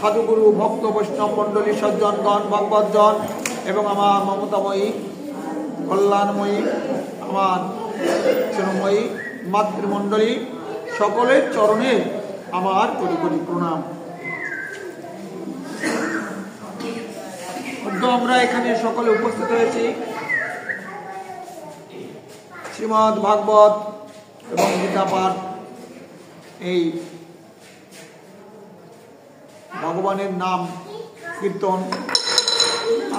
সাধুগুরু ভক্ত বৈষ্ণব মণ্ডলী সজ্জনগণ ভগবতজন এবং আমার মমতাময়ী কল্যাণময়ী আমার স্নেহময়ী মাতৃমণ্ডলী সকলের চরণে আমার কোটি কোটি প্রণাম। আমরা এখানে সকলে উপস্থিত হয়েছি শ্রীমদ্ ভাগবত এবং গীতা পাঠ এই ভগবানের নাম কীর্তন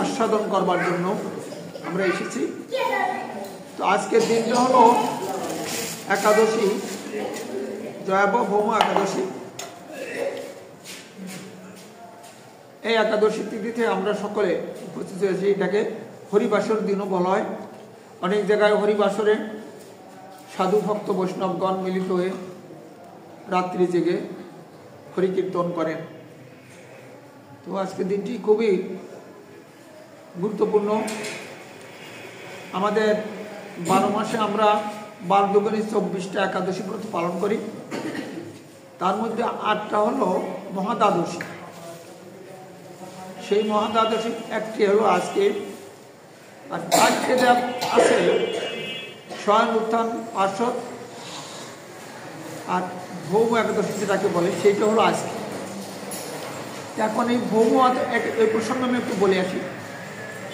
আস্বাদন করবার জন্য আমরা এসেছি। তো আজকের দিনটা হলো একাদশী, জয়াবহ ভৌম একাদশী। এই একাদশী তিথিতে আমরা সকলে উপস্থিত হয়েছি। এটাকে হরিবাসর দিনও বলা হয়। অনেক জায়গায় হরিবাসরে সাধু ভক্ত বৈষ্ণবগণ মিলিত হয়ে রাত্রি জেগে হরিকীর্তন করেন। তো আজকের দিনটি খুবই গুরুত্বপূর্ণ। আমাদের 12 মাসে আমরা 12-24টা একাদশী ব্রত পালন করি। তার মধ্যে 8টা হলো মহাদ্বাদশী। সেই মহাদ্বাদশী একটি হলো আজকে, আর 4টে যা আছে শয়ন উত্থান পার্শ্বদ আর ভৌম একাদশী যেটাকে বলে সেইটা হলো আজকে। এখন এই ভৌম এই প্রসঙ্গে আমি একটু বলে আসি,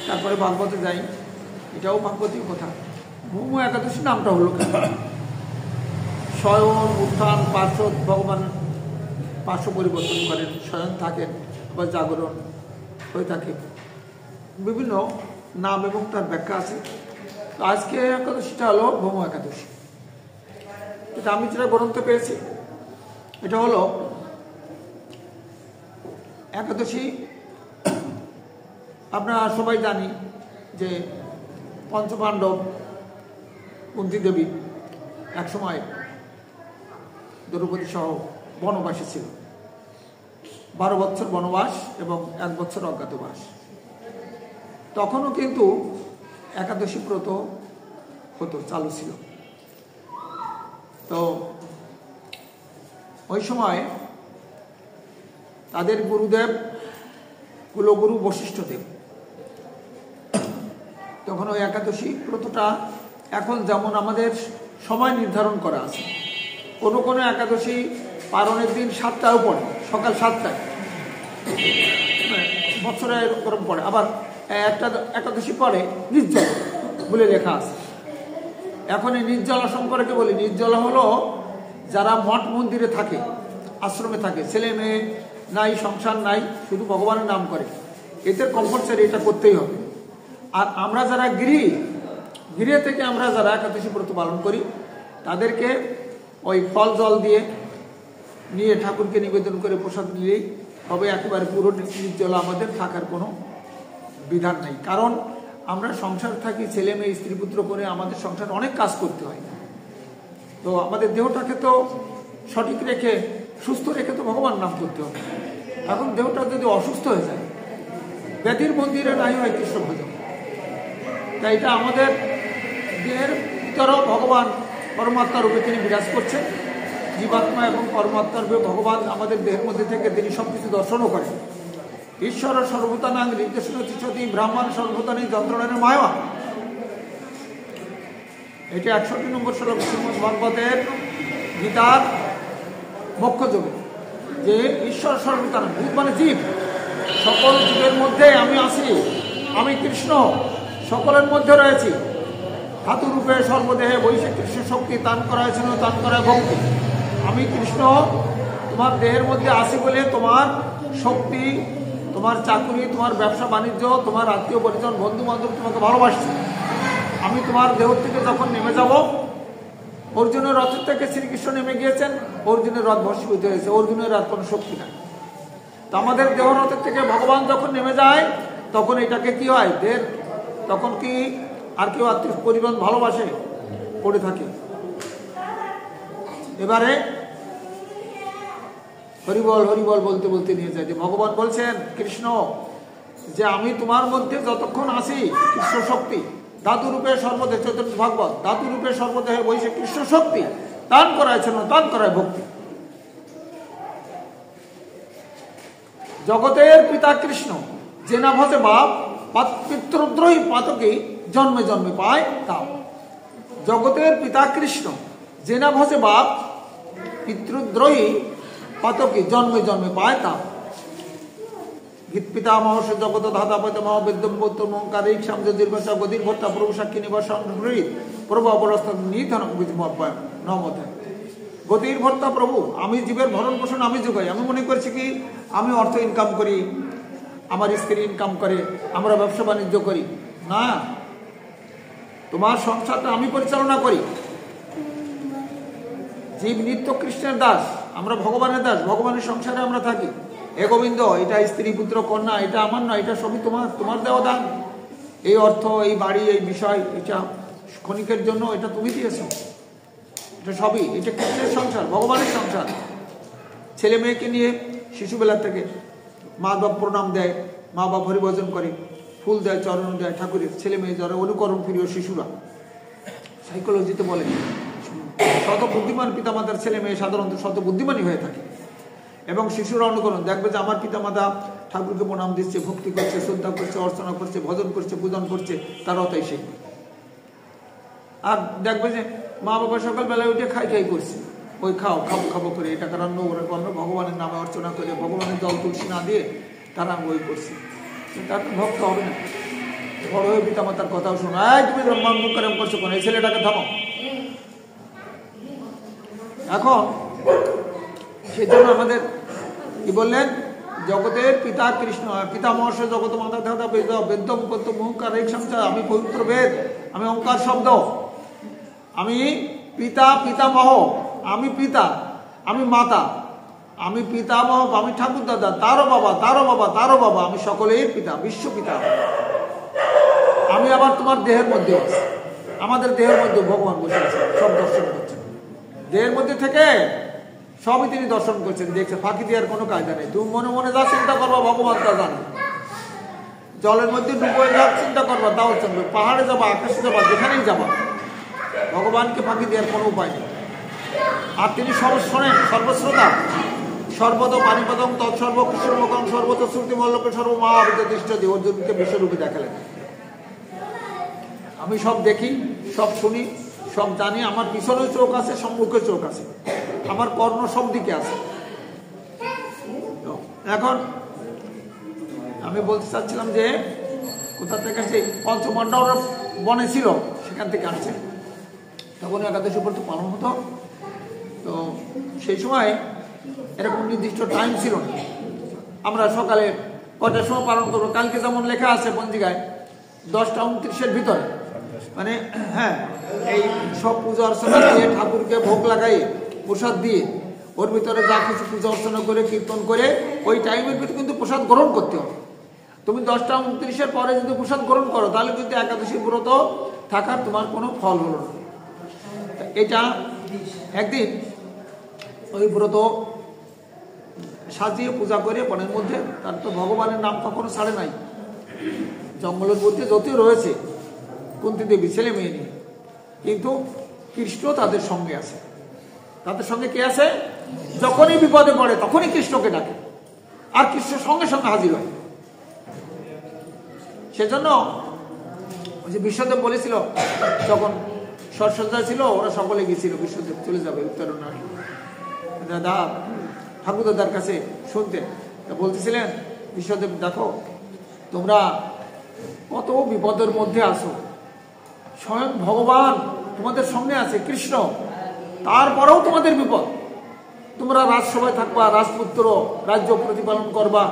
তারপরে ভাগবতে যাই। এটাও ভাগবতী কথা। ভৌম একাদশী নামটা হলো কেন? শয়ন উত্থান পার্শ্বদ, ভগবান পার্শ্ব পরিবর্তন করেন, শয়ন থাকেন বা জাগরণ হয়ে থাকে, বিভিন্ন নাম এবং তার ব্যাখ্যা আছে। তো আজকে একাদশীটা হলো ভৌম একাদশী। এটা আমি যেটা গ্রন্থ পেয়েছি এটা হলো একাদশী। আপনারা সবাই জানি যে পঞ্চপাণ্ডব কুন্তী দেবী একসময় দ্রৌপদী সহ বনবাসে ছিল। 12 বছর বনবাস এবং 1 বছর অজ্ঞাতবাস। তখনও কিন্তু একাদশী ব্রত হতো, চালু ছিল। তো ওই সময় তাদের গুরুদেব কুলগুরু বশিষ্ঠদেব তখন ওই একাদশী ব্রতটা এখন যেমন আমাদের সময় নির্ধারণ করা আছে, কোনো কোনো একাদশী পালনের দিন 7টাও পড়ে, সকাল 7টায় বছরে গরম পড়ে। আবার একটা একাদশী পরে নির্জল বলে লেখা আছে। এখন এই নির্জলা সম্পর্কে বলি। নির্জলা হলো যারা মঠ মন্দিরে থাকে, আশ্রমে থাকে, ছেলে মেয়ে নাই, সংসার নাই, শুধু ভগবানের নাম করে, এদের কম্পালসারি এটা করতেই হবে। আর আমরা যারা গৃহে থেকে আমরা যারা একাদশী ব্রত পালন করি তাদেরকে ওই ফল জল দিয়ে নিয়ে ঠাকুরকে নিবেদন করে প্রসাদ নিলেই তবে একেবারে পুরো নির্জলা আমাদের থাকার কোনো বিধান নেই। কারণ আমরা সংসার থাকি, ছেলে মেয়ে স্ত্রী পুত্র করে আমাদের সংসার অনেক কাজ করতে হয়। তো আমাদের দেহটাকে তো সঠিক রেখে সুস্থ রেখে তো ভগবান নাম করতে হবে। এখন দেহটা যদি অসুস্থ হয়ে যায়, ব্যাধির মন্দিরে নাই হয় কৃষ্ণ ভজন। তাই এটা আমাদের দেহের ভিতরেও ভগবান পরমাত্মা রূপে তিনি বিরাজ করছেন। জীবাত্মা এবং পরমাত্মা রূপে ভগবান আমাদের দেহের মধ্যে থেকে তিনি সবকিছু দর্শনও করেন। ঈশ্বর সর্বভূতানাং নির্দেশন তিষ্ঠতি ব্রাহ্মণ সর্বভূতানি যন্ত্রণার মায়া। এটা 61 নম্বর শ্লোক শ্রীমদ্ ভাগবতের গীতার মোক্ষ যোগে, যে ঈশ্বর সর্বভূতানাং, ভূত মানে জীব, সকল জীবের মধ্যে আমি আছি, আমি কৃষ্ণ সকলের মধ্যে রয়েছি। ধাতু রূপে সর্বদেহে বৈশে কৃষ্ণ শক্তি দান করা হয়েছিল, দান করা ভক্তি। আমি কৃষ্ণ তোমার দেহের মধ্যে আছি বলে তোমার শক্তি, তোমার চাকুরি, তোমার ব্যবসা বাণিজ্য, তোমার আত্মীয় পরিজন, বন্ধু বান্ধব তোমাকে ভালোবাসছে। আমি তোমার দেহ থেকে যখন নেমে যাব, অর্জুনের রথের থেকে শ্রীকৃষ্ণ নেমে গিয়েছেন, অর্জুনের রথ ভস্মীভূত হয়েছে, অর্জুনের আর কোনো শক্তি নাই। তো আমাদের দেহ রথের থেকে ভগবান যখন নেমে যায় তখন এটাকে কি হয়, দেহ তখন কি আর কেউ আত্মীয় পরিজন ভালোবাসে, পড়ে থাকে। এবারে হরিবল হরিবল বলতে বলতে নিয়ে যায়। যে ভগবান বলছেন কৃষ্ণ যে আমি তোমার মধ্যে যতক্ষণ আছি, কৃষ্ণ শক্তি ধাতু রূপে সর্বদেহ, চতুর্থ ভাগবত, ধাতু রূপে সর্বদেহে বৈশে কৃষ্ণ শক্তি দান করাইছেন, দান করায় ভক্তি। জগতের পিতা কৃষ্ণ যে না ভজে বাপ পিতৃদ্রোহী পাতকে জন্মে জন্মে পায় তাপ। জগতের পিতা কৃষ্ণ যে না ভজে বাপ পিতৃদ্রোহী পাতকে জন্মে জন্মে পায় তাপ। গীত পিতা মহর্ষ জগত ধাতা পৈত মহাবিদ্যম পৌত্র মহঙ্কারিক সামজ দীর্ঘ গদির ভর্তা প্রভু সাক্ষী নিবাস প্রভু অপরস্থ নিধন নমতে। গতির ভর্তা প্রভু, আমি জীবের ভরণ পোষণ আমি যোগাই। আমি মনে করছি কি আমি অর্থ ইনকাম করি, আমার স্ত্রী ইনকাম করে, আমরা ব্যবসা বাণিজ্য করি, না, তোমার সংসারটা আমি পরিচালনা করি। জীব নিত্য কৃষ্ণের দাস, আমরা ভগবানের দাস, ভগবানের সংসারে আমরা থাকি। হে গোবিন্দ, এটা স্ত্রী পুত্র কন্যা এটা আমার নয়, এটা সবই তোমার দেওয়া দান। এই অর্থ, এই বাড়ি, এই বিষয়, এটা ক্ষণিকের জন্য এটা তুমি দিয়েছ, এটা সবই, এটা কৃষ্ণের সংসার, ভগবানের সংসার। ছেলে মেয়েকে নিয়ে শিশুবেলা থেকে মা বাপ প্রণাম দেয়, মা বাপ হরিভজন করে, ফুল দেয়, চরণ দেয় ঠাকুরের। ছেলে মেয়ে যারা অনুকরণ প্রিয় শিশুরা, সাইকোলজিতে বলে শত বুদ্ধিমান পিতামাতার ছেলে মেয়ে সাধারণত শত বুদ্ধিমানই হয়ে থাকে। এবং শিশুরা অনুকরণ দেখবে যে আমার পিতামাতা ঠাকুরকে প্রণাম দিচ্ছে, ভক্তি করছে, শ্রদ্ধা করছে, অর্চনা করছে, ভজন করছে, পূজন করছে, তারাও তাই শিখবে। আর দেখবে যে মা বাবা সকালবেলায় উঠে খাই করছে, ওই খাবো করে এটা রান্না করে করলো, ভগবানের নামে অর্চনা করে, ভগবানের জল তুলসী না দিয়ে তারা ওই করছে, তার তো ভক্ত হবে না। বড় হয়ে পিতামাতার কথাও শোনো, তুমি মন করছো কোন, এই ছেলেটাকে থামো। এখন সেজন্য আমাদের কি বললেন, জগতের পিতা কৃষ্ণ, পিতা মহর্ষ জগত মাতা ধাতা বেদ বেদ্যম পদ্য মুহঙ্কার এক সংসার। আমি পবিত্র বেদ, আমি ওঙ্কার শব্দ, আমি পিতা পিতামহ, আমি পিতা, আমি মাতা, আমি পিতামহ, আমি ঠাকুর দাদা, তারও বাবা, তারও বাবা, তারও বাবা, আমি সকলের পিতা, বিশ্ব পিতা। আমি আবার তোমার দেহের মধ্যে আছি, আমাদের দেহের মধ্যে ভগবান বসে আছেন, সব দর্শন করছেন। দেহের মধ্যে থেকে সবই তিনি দর্শন করছেন, দেখছে, ফাঁকি দেওয়ার কোনো কায়দা নেই। তুমি মনে মনে যা চিন্তা করবা ভগবান তা জানে। জলের মধ্যে ডুবে যা চিন্তা করবা তাও চলবে, পাহাড়ে যাবা, আকাশে যাবা, যেখানেই যাবা, ভগবানকে ফাঁকি দেওয়ার কোনো উপায় নেই। আর তিনি শোনেন, সর্বশ্রোতা, সর্বত পানিপদম তৎসর্ব কৃষ্ণমকম সর্বত শ্রুতি মল্লকে সর্বমহাবিত দৃষ্ট দিয়ে অর্জুনকে বিশ্বরূপে দেখালেন। আমি সব দেখি, সব শুনি, সব জানি, আমার পিছনেও চোখ আছে, সম্মুখে চোখ আছে, আমার কর্ণ সব দিকে আছে। এখন আমি বলতে চাচ্ছিলাম যে কোথা থেকে সেই পঞ্চমণ্ডল বনে ছিল, সেখান থেকে আসছে। তখন একাদশী ব্রত পালন হতো। তো সেই সময় এরকম নির্দিষ্ট টাইম ছিল না, আমরা সকালে কটার সময় পালন করবো। কালকে যেমন লেখা আছে পঞ্জিকায় 10টা 29-এর ভিতরে, মানে হ্যাঁ, এই সব পূজা অর্চনা দিয়ে ঠাকুরকে ভোগ লাগাই প্রসাদ দিয়ে ওর ভিতরে যা কিছু পূজা অর্চনা করে কীর্তন করে ওই টাইমের ভিতরে কিন্তু প্রসাদ গ্রহণ করতে হবে। তুমি 10টা 29-এর পরে যদি প্রসাদ গ্রহণ করো তাহলে কিন্তু একাদশী ব্রত থাকার তোমার কোনো ফল হলো না। এটা একদিন ওই ব্রত সাজিয়ে পূজা করে বনের মধ্যে, তার তো ভগবানের নাম কখনো ছাড়ে নাই, জঙ্গলের মধ্যে যতই রয়েছে কুন্তী দেবী ছেলে মেয়ে নিয়ে, কিন্তু কৃষ্ণ তাদের সঙ্গে আছে। তাদের সঙ্গে কে আছে? যখনই বিপদে পড়ে তখনই কৃষ্ণকে ডাকে, আর কৃষ্ণ সঙ্গে সঙ্গে হাজির হয়। সেজন্য ওই যে বিশ্বদেব বলেছিল, যখন সরসজ্জা ছিল ওরা সকলে গেছিল, বিশ্বদেব চলে যাবে উত্তরণারী, দাদা ঠাকুর দাদার কাছে শুনতেন, বলতেছিলেন বিশ্বদেব দেখো তোমরা কত বিপদের মধ্যে আছো, স্বয়ং ভগবান তোমাদের সঙ্গে আছে কৃষ্ণ, তারপরেও তোমাদের বিপদ। তোমরা রাজসভায় থাকবা, রাজপুত্র রাজ্য প্রতিপালন করবা,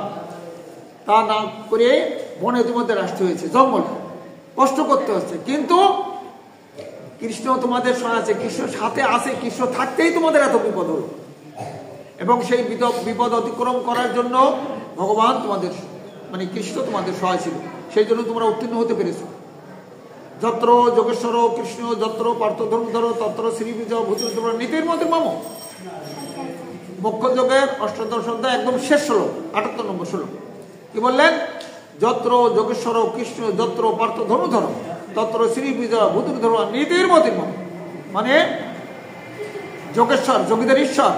তা না করে বনে তোমাদের আসতে হয়েছে, জঙ্গল কষ্ট করতে হচ্ছে, কিন্তু কৃষ্ণ তোমাদের সঙ্গে আছে, কৃষ্ণ সাথে আছে, কৃষ্ণ থাকতেই তোমাদের এত বিপদ হলো। এবং সেই বিপদ অতিক্রম করার জন্য ভগবান তোমাদের মানে কৃষ্ণ তোমাদের সহায় ছিল, সেই জন্য তোমরা উত্তীর্ণ হতে পেরেছ। যত্র যোগেশ্বর কৃষ্ণ যত্র পার্থ ধর্মধর তত্র শ্রী বিজয় ভূতুর নীতির মধ্যে মাম। মুখ্য যোগের 8দশ অধ্যায় একদম শেষ শ্লোক, 78 নম্বর শ্লোক কি বললেন? যত্র যোগেশ্বর কৃষ্ণ যত্র পার্থ ধর্মধর তত্র শ্রী বিজয় ভূতুর ধর্ম নীতির মধ্যে মাম। মানে যোগেশ্বর যোগীদের ঈশ্বর,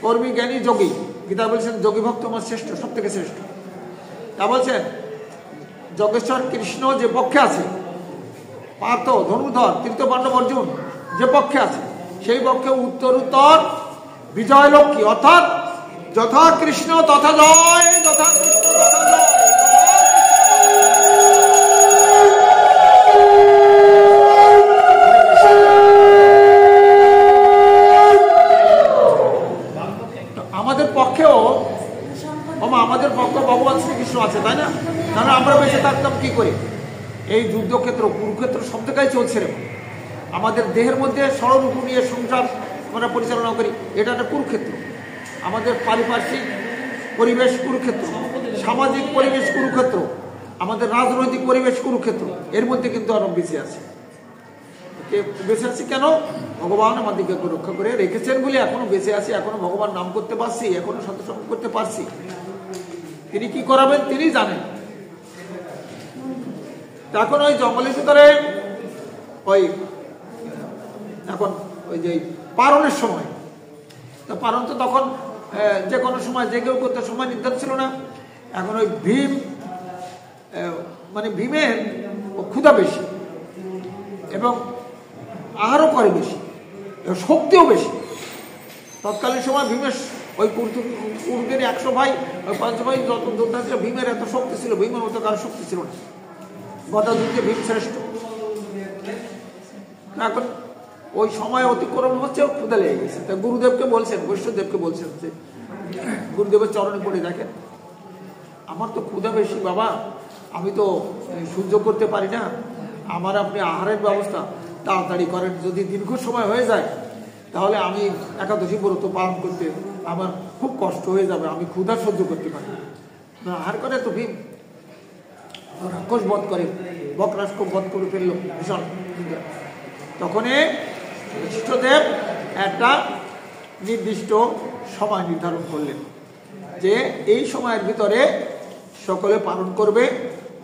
কর্মী জ্ঞানী যোগী গীতা বলছেন যোগী ভক্ত আমার শ্রেষ্ঠ, সব থেকে শ্রেষ্ঠ। তা বলছেন যোগেশ্বর কৃষ্ণ যে পক্ষে আছে, পার্থ ধনুধর তৃতীয় পাণ্ডব অর্জুন যে পক্ষে আছে, সেই পক্ষে উত্তরোত্তর বিজয় লক্ষ্মী, অর্থাৎ যথা কৃষ্ণ তথা জয়, যথা কৃষ্ণ তথা জয়। আমাদের পক্ষেও আমাদের পক্ষে ভগবান শ্রীকৃষ্ণ আছে, তাই না? তাহলে আমরা বেঁচে থাকতাম কি করে? এই যুদ্ধক্ষেত্র কুরুক্ষেত্র সব জায়গায় চলছে রে। আমাদের দেহের মধ্যে ষড়রূপ নিয়ে সংসার আমরা পরিচালনা করি, এটা একটা কুরুক্ষেত্র। আমাদের পারিপার্শ্বিক পরিবেশ কুরুক্ষেত্র, সামাজিক পরিবেশ কুরুক্ষেত্র, আমাদের রাজনৈতিক পরিবেশ কুরুক্ষেত্র। এর মধ্যে কিন্তু আরো বেঁচে আছে। বেঁচে আছি কেন? ভগবান আমাদেরকে রক্ষা করে রেখেছেন বলে এখনো বেঁচে আছি, এখনো ভগবান নাম করতে পারছি, এখনো সৎসঙ্গ করতে পারছি। তিনি কি করাবেন তিনি জানেন। এখন ওই জঙ্গলের ভিতরে ওই এখন ওই যে পারণের সময়, তো পারণ তো তখন যে কোনো সময় যে কেউ করতে সময় নির্ধারণ ছিল না। এখন ওই ভীম মানে ভীমের ক্ষুধা বেশি এবং আহারও করে বেশি, শক্তিও বেশি। তৎকালীন সময় ভীমের ওই কুরুদের 100 ভাই, ওই 5 ভাই যত যোদ্ধা ছিল, ভীমের এত শক্তি ছিল, ভীমের মতো কারো শক্তি ছিল না। গদা যুদ্ধে ভীম শ্রেষ্ঠ। এখন ওই সময় অতিক্রম হচ্ছে, ক্ষুধা লেগে গেছে। তা গুরুদেবকে বলছেন, বৈষ্ণবদেবকে বলছেন যে গুরুদেবের চরণে পড়ে দেখেন, আমার তো ক্ষুধা বেশি বাবা, আমি তো সহ্য করতে পারি না, আমার আপনি আহারের ব্যবস্থা তাড়াতাড়ি করেন। যদি দীর্ঘ সময় হয়ে যায় তাহলে আমি একাদশী ব্রত পালন করতে আমার খুব কষ্ট হয়ে যাবে, আমি ক্ষুধা সহ্য করতে পারি না। আহার করে তো ভীম রাক্ষস বধ করে, বকরাজকে বধ করে ফেললো ভীষণ। তখনই বশিষ্ঠদেব একটা নির্দিষ্ট সময় নির্ধারণ করলেন যে এই সময়ের ভিতরে সকলে পালন করবে।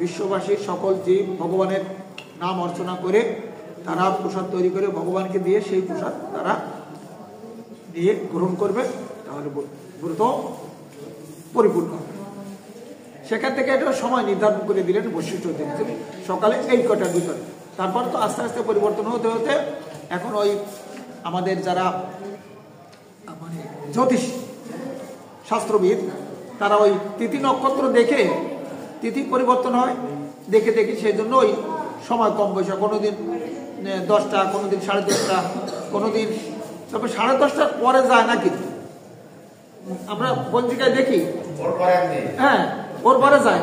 বিশ্ববাসীর সকল জীব ভগবানের নাম অর্চনা করে তারা প্রসাদ তৈরি করে ভগবানকে দিয়ে সেই প্রসাদ তারা দিয়ে গ্রহণ করবে, তাহলে ব্রত পরিপূর্ণ হবে। সেখান থেকে একটা সময় নির্ধারণ করে দিলেন বশিষ্ঠদেব সকালে এই কটার ভিতরে। তারপর তো আস্তে আস্তে পরিবর্তন হতে হতে এখন ওই আমাদের যারা মানে জ্যোতিষ শাস্ত্রবিদ, তারা ওই তিথি নক্ষত্র দেখে তিথি পরিবর্তন হয়, দেখে দেখে সেই জন্য ওই সময় কম বয়সে, কোনোদিন 10টা, কোনোদিন 10:30, কোনোদিন তবে 10:30টার পরে যায় না। কিন্তু আমরা পঞ্জিকায় দেখি হ্যাঁ ওর পরে যায়,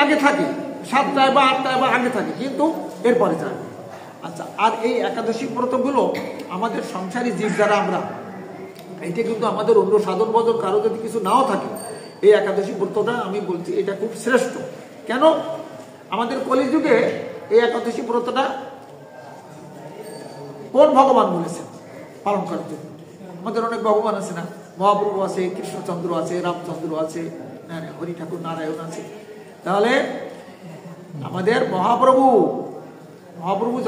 আগে থাকে 7টায় বা 8টায় বা আগে থাকে, কিন্তু এরপরে যায়। আচ্ছা, আর এই একাদশী ব্রতগুলো আমাদের সংসারী জীব যারা আমরা, এইটা কিন্তু আমাদের অন্য সাধন বদল কারো যদি কিছু নাও থাকে, এই একাদশী ব্রতটা আমি বলছি এটা খুব শ্রেষ্ঠ। কেন? আমাদের কলিযুগে এই একাদশী ব্রতটা কোন ভগবান বলেছেন পালন করার জন্য? আমাদের অনেক ভগবান আছে না, মহাপ্রভু আছে, কৃষ্ণচন্দ্র আছে, রামচন্দ্র আছে, হরি ঠাকুর নারায়ণ আছে। তাহলে আমাদের মহাপ্রভু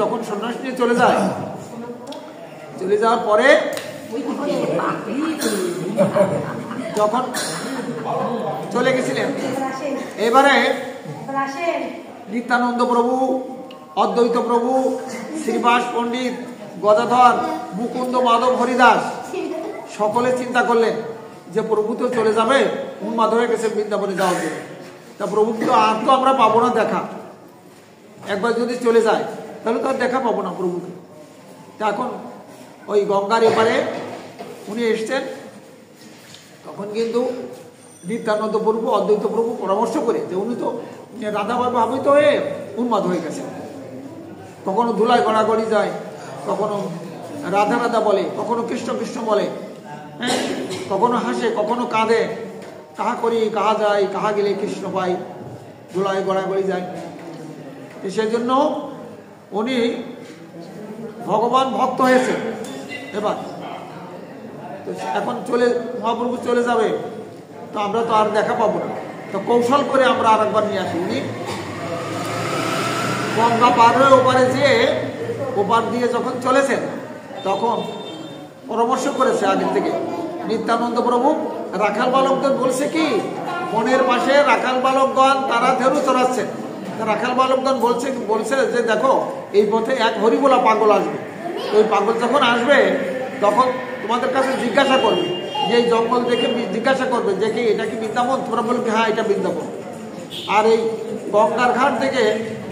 যখন সন্ন্যাস নিয়ে চলে যাওয়ার পরে যখন চলে গেছিলেন, এবারে নিত্যানন্দ প্রভু, অদ্বৈত প্রভু, শ্রীবাস পণ্ডিত, গদাধর, মুকুন্দ, মাধব, হরিদাস সকলে চিন্তা করলেন যে প্রভু তো চলে যাবে, উন্মাদ হয়ে গেছে বৃন্দাবনে যাওয়ার জন্য। তা প্রভু কিন্তু আর তো আমরা পাবো না দেখা, একবার যদি চলে যায় তাহলে তো আর দেখা পাবো না প্রভুকে। তা এখন ওই গঙ্গার এপারে উনি এসছেন, তখন কিন্তু নিত্যানন্দ প্রভু, অদ্বৈত প্রভু পরামর্শ করে যে উনি তো রাধাভাবে ভাবিত হয়ে উন্মাদ হয়ে গেছে, কখনো ধুলায় গড়াগড়ি যায়, কখনো রাধা রাধা বলে, কখনো কৃষ্ণ কৃষ্ণ বলে, হ্যাঁ, কখনো হাসে, কখনো কাঁদে, কাহা করি কাহা যায়, কাহা গেলে কৃষ্ণ পাই, ধুলায় গড়াগড়ি যায়। সেই জন্য উনি ভগবান ভক্ত হয়েছে। এবার এখন মহাপ্রভু চলে যাবে, তো আমরা তো আর দেখা পাবো না, তো কৌশল করে আমরা আর একবার নিয়ে আসি। উনি গঙ্গা পার হয়ে ওপারে যেয়ে ওপার দিয়ে যখন চলেছেন তখন পরামর্শ করেছে আগের থেকে নিত্যানন্দ প্রভু রাখাল বালকদের বলছে কি, বনের পাশে রাখাল বালকগণ তারা ধেনু চড়াচ্ছে। রাখাল বালকগণ বলছে যে দেখো এই পথে এক হরিবোলা পাগল আসবে, ওই পাগল যখন আসবে তখন তোমাদের কাছে জিজ্ঞাসা করবে, যে এই জঙ্গল দেখে জিজ্ঞাসা করবে যে কি এটা কি বৃন্দাবন, তোমরা বলবে হ্যাঁ এটা বৃন্দাবন। আর এই গঙ্গার ঘাট থেকে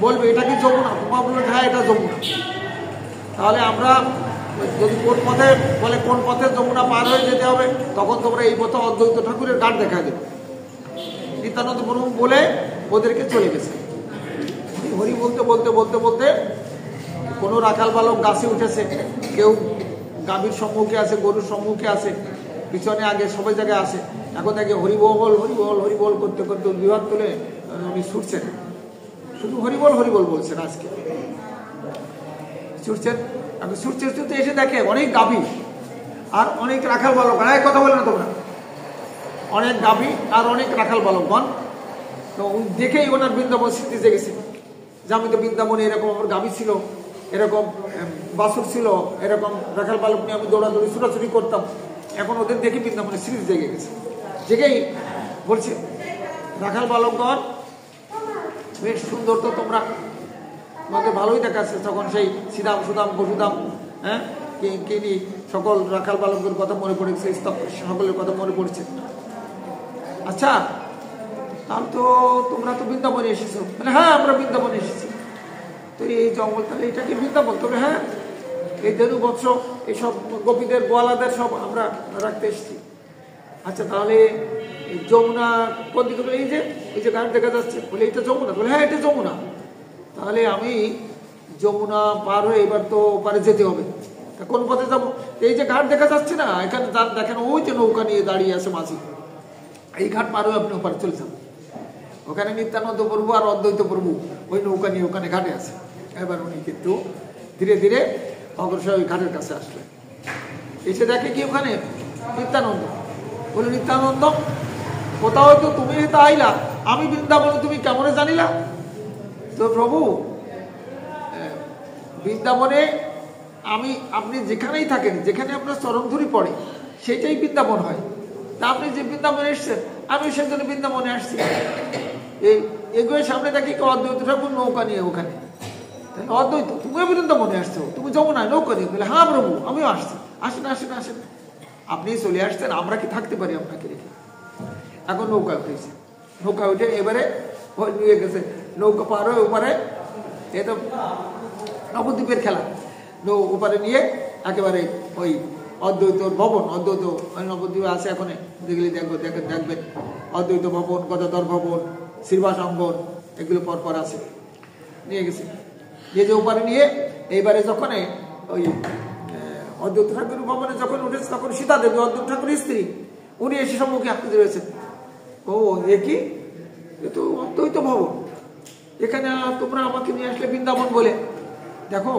বলবে এটা কি যমুনা, তোমরা বলবে হ্যাঁ এটা যমুনা। তাহলে আমরা যদি কোন পথে বলে কোন পথে যমুনা পার হয়ে যেতে হবে, তখন তোমরা এই পথে অদ্বৈত ঠাকুরের ঘাট দেখা দেবে। নিত্যানন্দ প্রভু বলে ওদেরকে চলে গেছে। হরি বলতে বলতে বলতে বলতে কোনো রাখাল বালক গাছে উঠেছে, কেউ গাভীর সম্মুখে আছে, গরুর সম্মুখে আছে, পিছনে আগে সবাই জায়গায় আসে। এখন দেখে হরিবল হরিবল হরিবল করতে করতে বিভাগ তুলে উনি ছুটছেন, শুধু হরিবল হরিবল বলছেন আজকে ছুটছেন। এখন ছুটছে ছুটতে এসে দেখে অনেক গাভী আর অনেক রাখাল বালক, এক কথা বলে না তোমরা, অনেক গাভী আর অনেক রাখাল বালকগণ। তো দেখেই ওনার বৃন্দাবন স্মৃতি জেগেছে, যে আমি তো বৃন্দাবনে এরকম আমার গাভী ছিল, এরকম বাছুর ছিল, এরকম রাখাল বালক নিয়ে আমি দৌড়াদৌড়ি ছুটাছুটি করতাম। এখন ওদের দেখে বৃন্দাবনের স্মৃতি জেগে গেছে। জেগেই বলছে রাখাল বালকগণ বেশ সুন্দর, তো তোমরা তোমাকে ভালোই দেখাচ্ছে। তখন সেই শ্রীরাম সুদাম বসুদাম হ্যাঁ কিনি সকল রাখাল বালকদের কথা মনে পড়েছে, সকলের কথা মনে পড়ছে। আচ্ছা তাহলে তো তোমরা তো বৃন্দাবনে এসেছো? মানে হ্যাঁ আমরা বৃন্দাবনে এসেছি। তো এই জঙ্গল তাহলে এটা কি বৃন্দাবন? তবে হ্যাঁ এই ধেনু বৎস এইসব গোপীদের গোয়ালাদের সব আমরা রাখতে এসেছি। আচ্ছা তাহলে যমুনা কোন দিকে? বলে এই যে ঘাট দেখা যাচ্ছে। বলে এটা যমুনা? বলে হ্যাঁ এটা যমুনা। তাহলে আমি যমুনা পার হয়ে এবার তো পারে যেতে হবে, তা কোন পথে যাবো? এই যে ঘাট দেখা যাচ্ছে না, এখানে দেখেন ওই যে নৌকা নিয়ে দাঁড়িয়ে আছে মাঝি, এই ঘাট পার হয়ে আপনি ওপারে চলে যান। ওখানে নিত্যানন্দ প্রভু আর অদ্বৈত প্রভু ওই নৌকা নিয়ে ওখানে ঘাটে আছে। এবার উনি কিন্তু ধীরে ধীরে অগ্রসর ওই ঘাটের কাছে আসলেন। এসে দেখে কি ওখানে নিত্যানন্দ। বলে নিত্যানন্দ কোথাও তো তুমি তো আইলা, আমি বৃন্দাবনে তুমি কেমনে জানিলা? তো প্রভু বৃন্দাবনে আপনি যেখানেই থাকেন, যেখানে আপনার চরণধুরি পড়ে সেটাই বৃন্দাবন হয়। তা আপনি যে বৃন্দাবনে এসছেন, আমি সেজন্য বৃন্দাবনে আসছি। এগুলোর সামনে দেখি অদ্বৈত ঠাকুর নৌকা নিয়ে ওখানে। অদ্বৈত তুমিও বৃন্দাবনে আসছো, তুমি যমুনায় নৌকা নিয়ে? বলে হ্যাঁ প্রভু আমিও আসছি। আসেন আসেন আসেন, আপনি চলে আসছেন, আমরা কি থাকতে পারি আপনাকে রেখে? এখন নৌকা উঠেছে, নৌকা উঠে এবারে নিয়ে গেছে, নৌকা পার হয়ে ওপারে, এ তো নবদ্বীপের খেলা, ওপারে নিয়ে একেবারে ওই অদ্বৈত ভবন, অদ্বৈত নবদ্বীপে আছে এখন, দেখলে দেখবেন অদ্বৈত ভবন, গদাধর ভবন, শ্রীবাস অঙ্গন, এগুলো পরপর আছে। নিয়ে গেছে, যে ওপারে নিয়ে এইবারে যখন ওই অদ্বৈত ঠাকুর ভবনে যখন উঠেছে, তখন সীতা দেবী অদ্বৈত ঠাকুরের স্ত্রী, উনি এসে সম্মুখে হাঁটতে রয়েছেন। ও এ কি, এ তো অদ্বৈত ভবন, এখানে তোমরা আমাকে নিয়ে আসলে বৃন্দাবন বলে। দেখো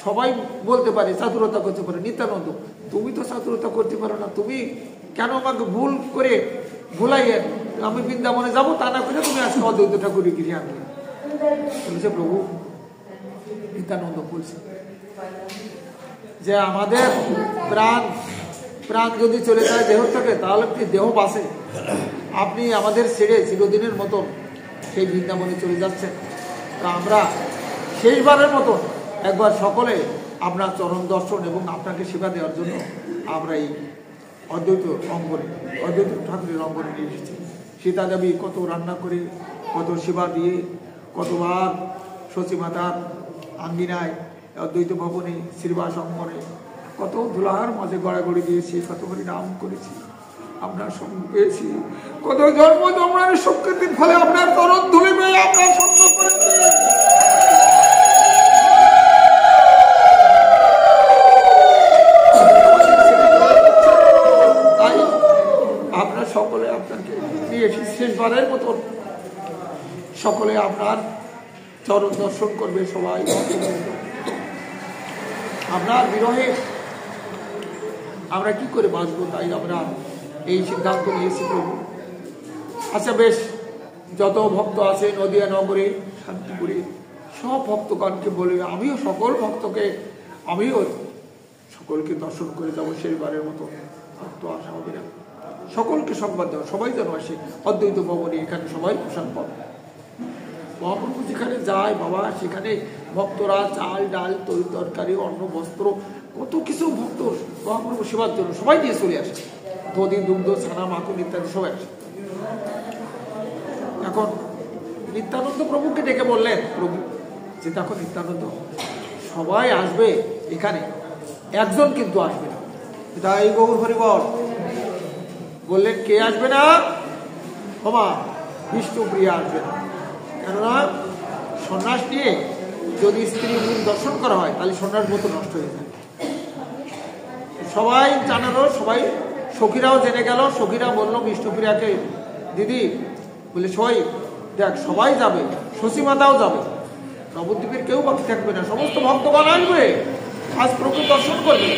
সবাই বলতে পারে চাতুরতা করতে পারে, নিত্যানন্দ তুমি তো চাতুরতা করতে পারো না, তুমি কেন আমাকে ভুল করে ভুলাইয়ে আমি বৃন্দাবনে যাবো, তা না করে তুমি আজকে অদ্বৈত ঠাকুরের গিয়ে আনবে? বলেছে প্রভু, নিত্যানন্দ বলছে যে আমাদের প্রাণ যদি চলে যায় দেহ থেকে, তাহলে কি দেহ বাঁচে? আপনি আমাদের ছেড়ে চিরদিনের মতন সেই বৃন্দাবনে চলে যাচ্ছেন। তা আমরা শেষবারের মতন একবার সকলে আপনার চরণ দর্শন এবং আপনাকে সেবা দেওয়ার জন্য আমরা এই অদ্বৈত অঙ্গনে, অদ্বৈত ঠাকুরের অঙ্গনে নিয়ে এসেছি। সীতা দেবী কত রান্না করে, কত সেবা দিয়ে, কতবার সচিমাতার আঙ্গিনায় অদ্বৈত ভবনে, শ্রীবাস অঙ্গনে কত ধুলার মাঝে গড়াগড়ি দিয়েছি, কত করে নাম করেছি, আপনার সঙ্গ পেয়েছি, কত জন্ম জন্মের শক্তির ফলে আপনার তরণ ধুলে পেয়ে আপনার সঙ্গ করেছি। তাই আপনার সকলে আপনাকে নিয়ে এসেছি, শেষবারের মতন সকলে আপনার চরণ দর্শন করবে। সবাই আপনার বিরহে আমরা কি করে বাঁচবো, তাই আমরা এই সিদ্ধান্ত নিয়েছি প্রভু। আচ্ছা বেশ, যত ভক্ত আছে নদিয়া নগরে, শান্তিপুরে, সব ভক্তগণকে বলবে, আমিও সকল ভক্তকে, আমিও সকলকে দর্শন করে যাবো শেষবারের মতো। ভক্ত আসা হবে না। সকলকে সংবাদ দাও, সবাই যেন আসে অদ্বৈত ভবনে, এখানে সবাই প্রসাদ পাবে। মহাপ্রভু যেখানে যায় বাবা, সেখানে ভক্তরা চাল ডাল তরি তরকারি অন্ন বস্ত্র কত কিছু ভক্ত মহাপ্রভু সেবার জন্য সবাই নিয়ে চলে আসে, দধি দুগ্ধ ছানা মাখন ইত্যাদি সবাই আসে। এখন নিত্যানন্দ প্রভুকে ডেকে বললেন, প্রভু যে দেখো নিত্যানন্দ সবাই আসবে এখানে, একজন কিন্তু আসবে না। তাই গৌর হরিবল বললেন, কে আসবে না? ক্ষমা, বিষ্ণুপ্রিয়া আসবে না। কেননা সন্ন্যাস নিয়ে যদি স্ত্রী মুখ দর্শন করা হয় তাহলে সন্ন্যাস মতো নষ্ট হয়ে যায়। সবাই জানালো, সবাই সখীরাও জেনে গেল। সখীরা বলল বিষ্ণুপ্রিয়াকে, দিদি বলে সবাই দেখ সবাই যাবে, শশী মাতাও যাবে, নবদ্বীপের কেউ বাকি থাকবে না, সমস্ত ভক্তগণ আসবে, আজ প্রভু দর্শন করবে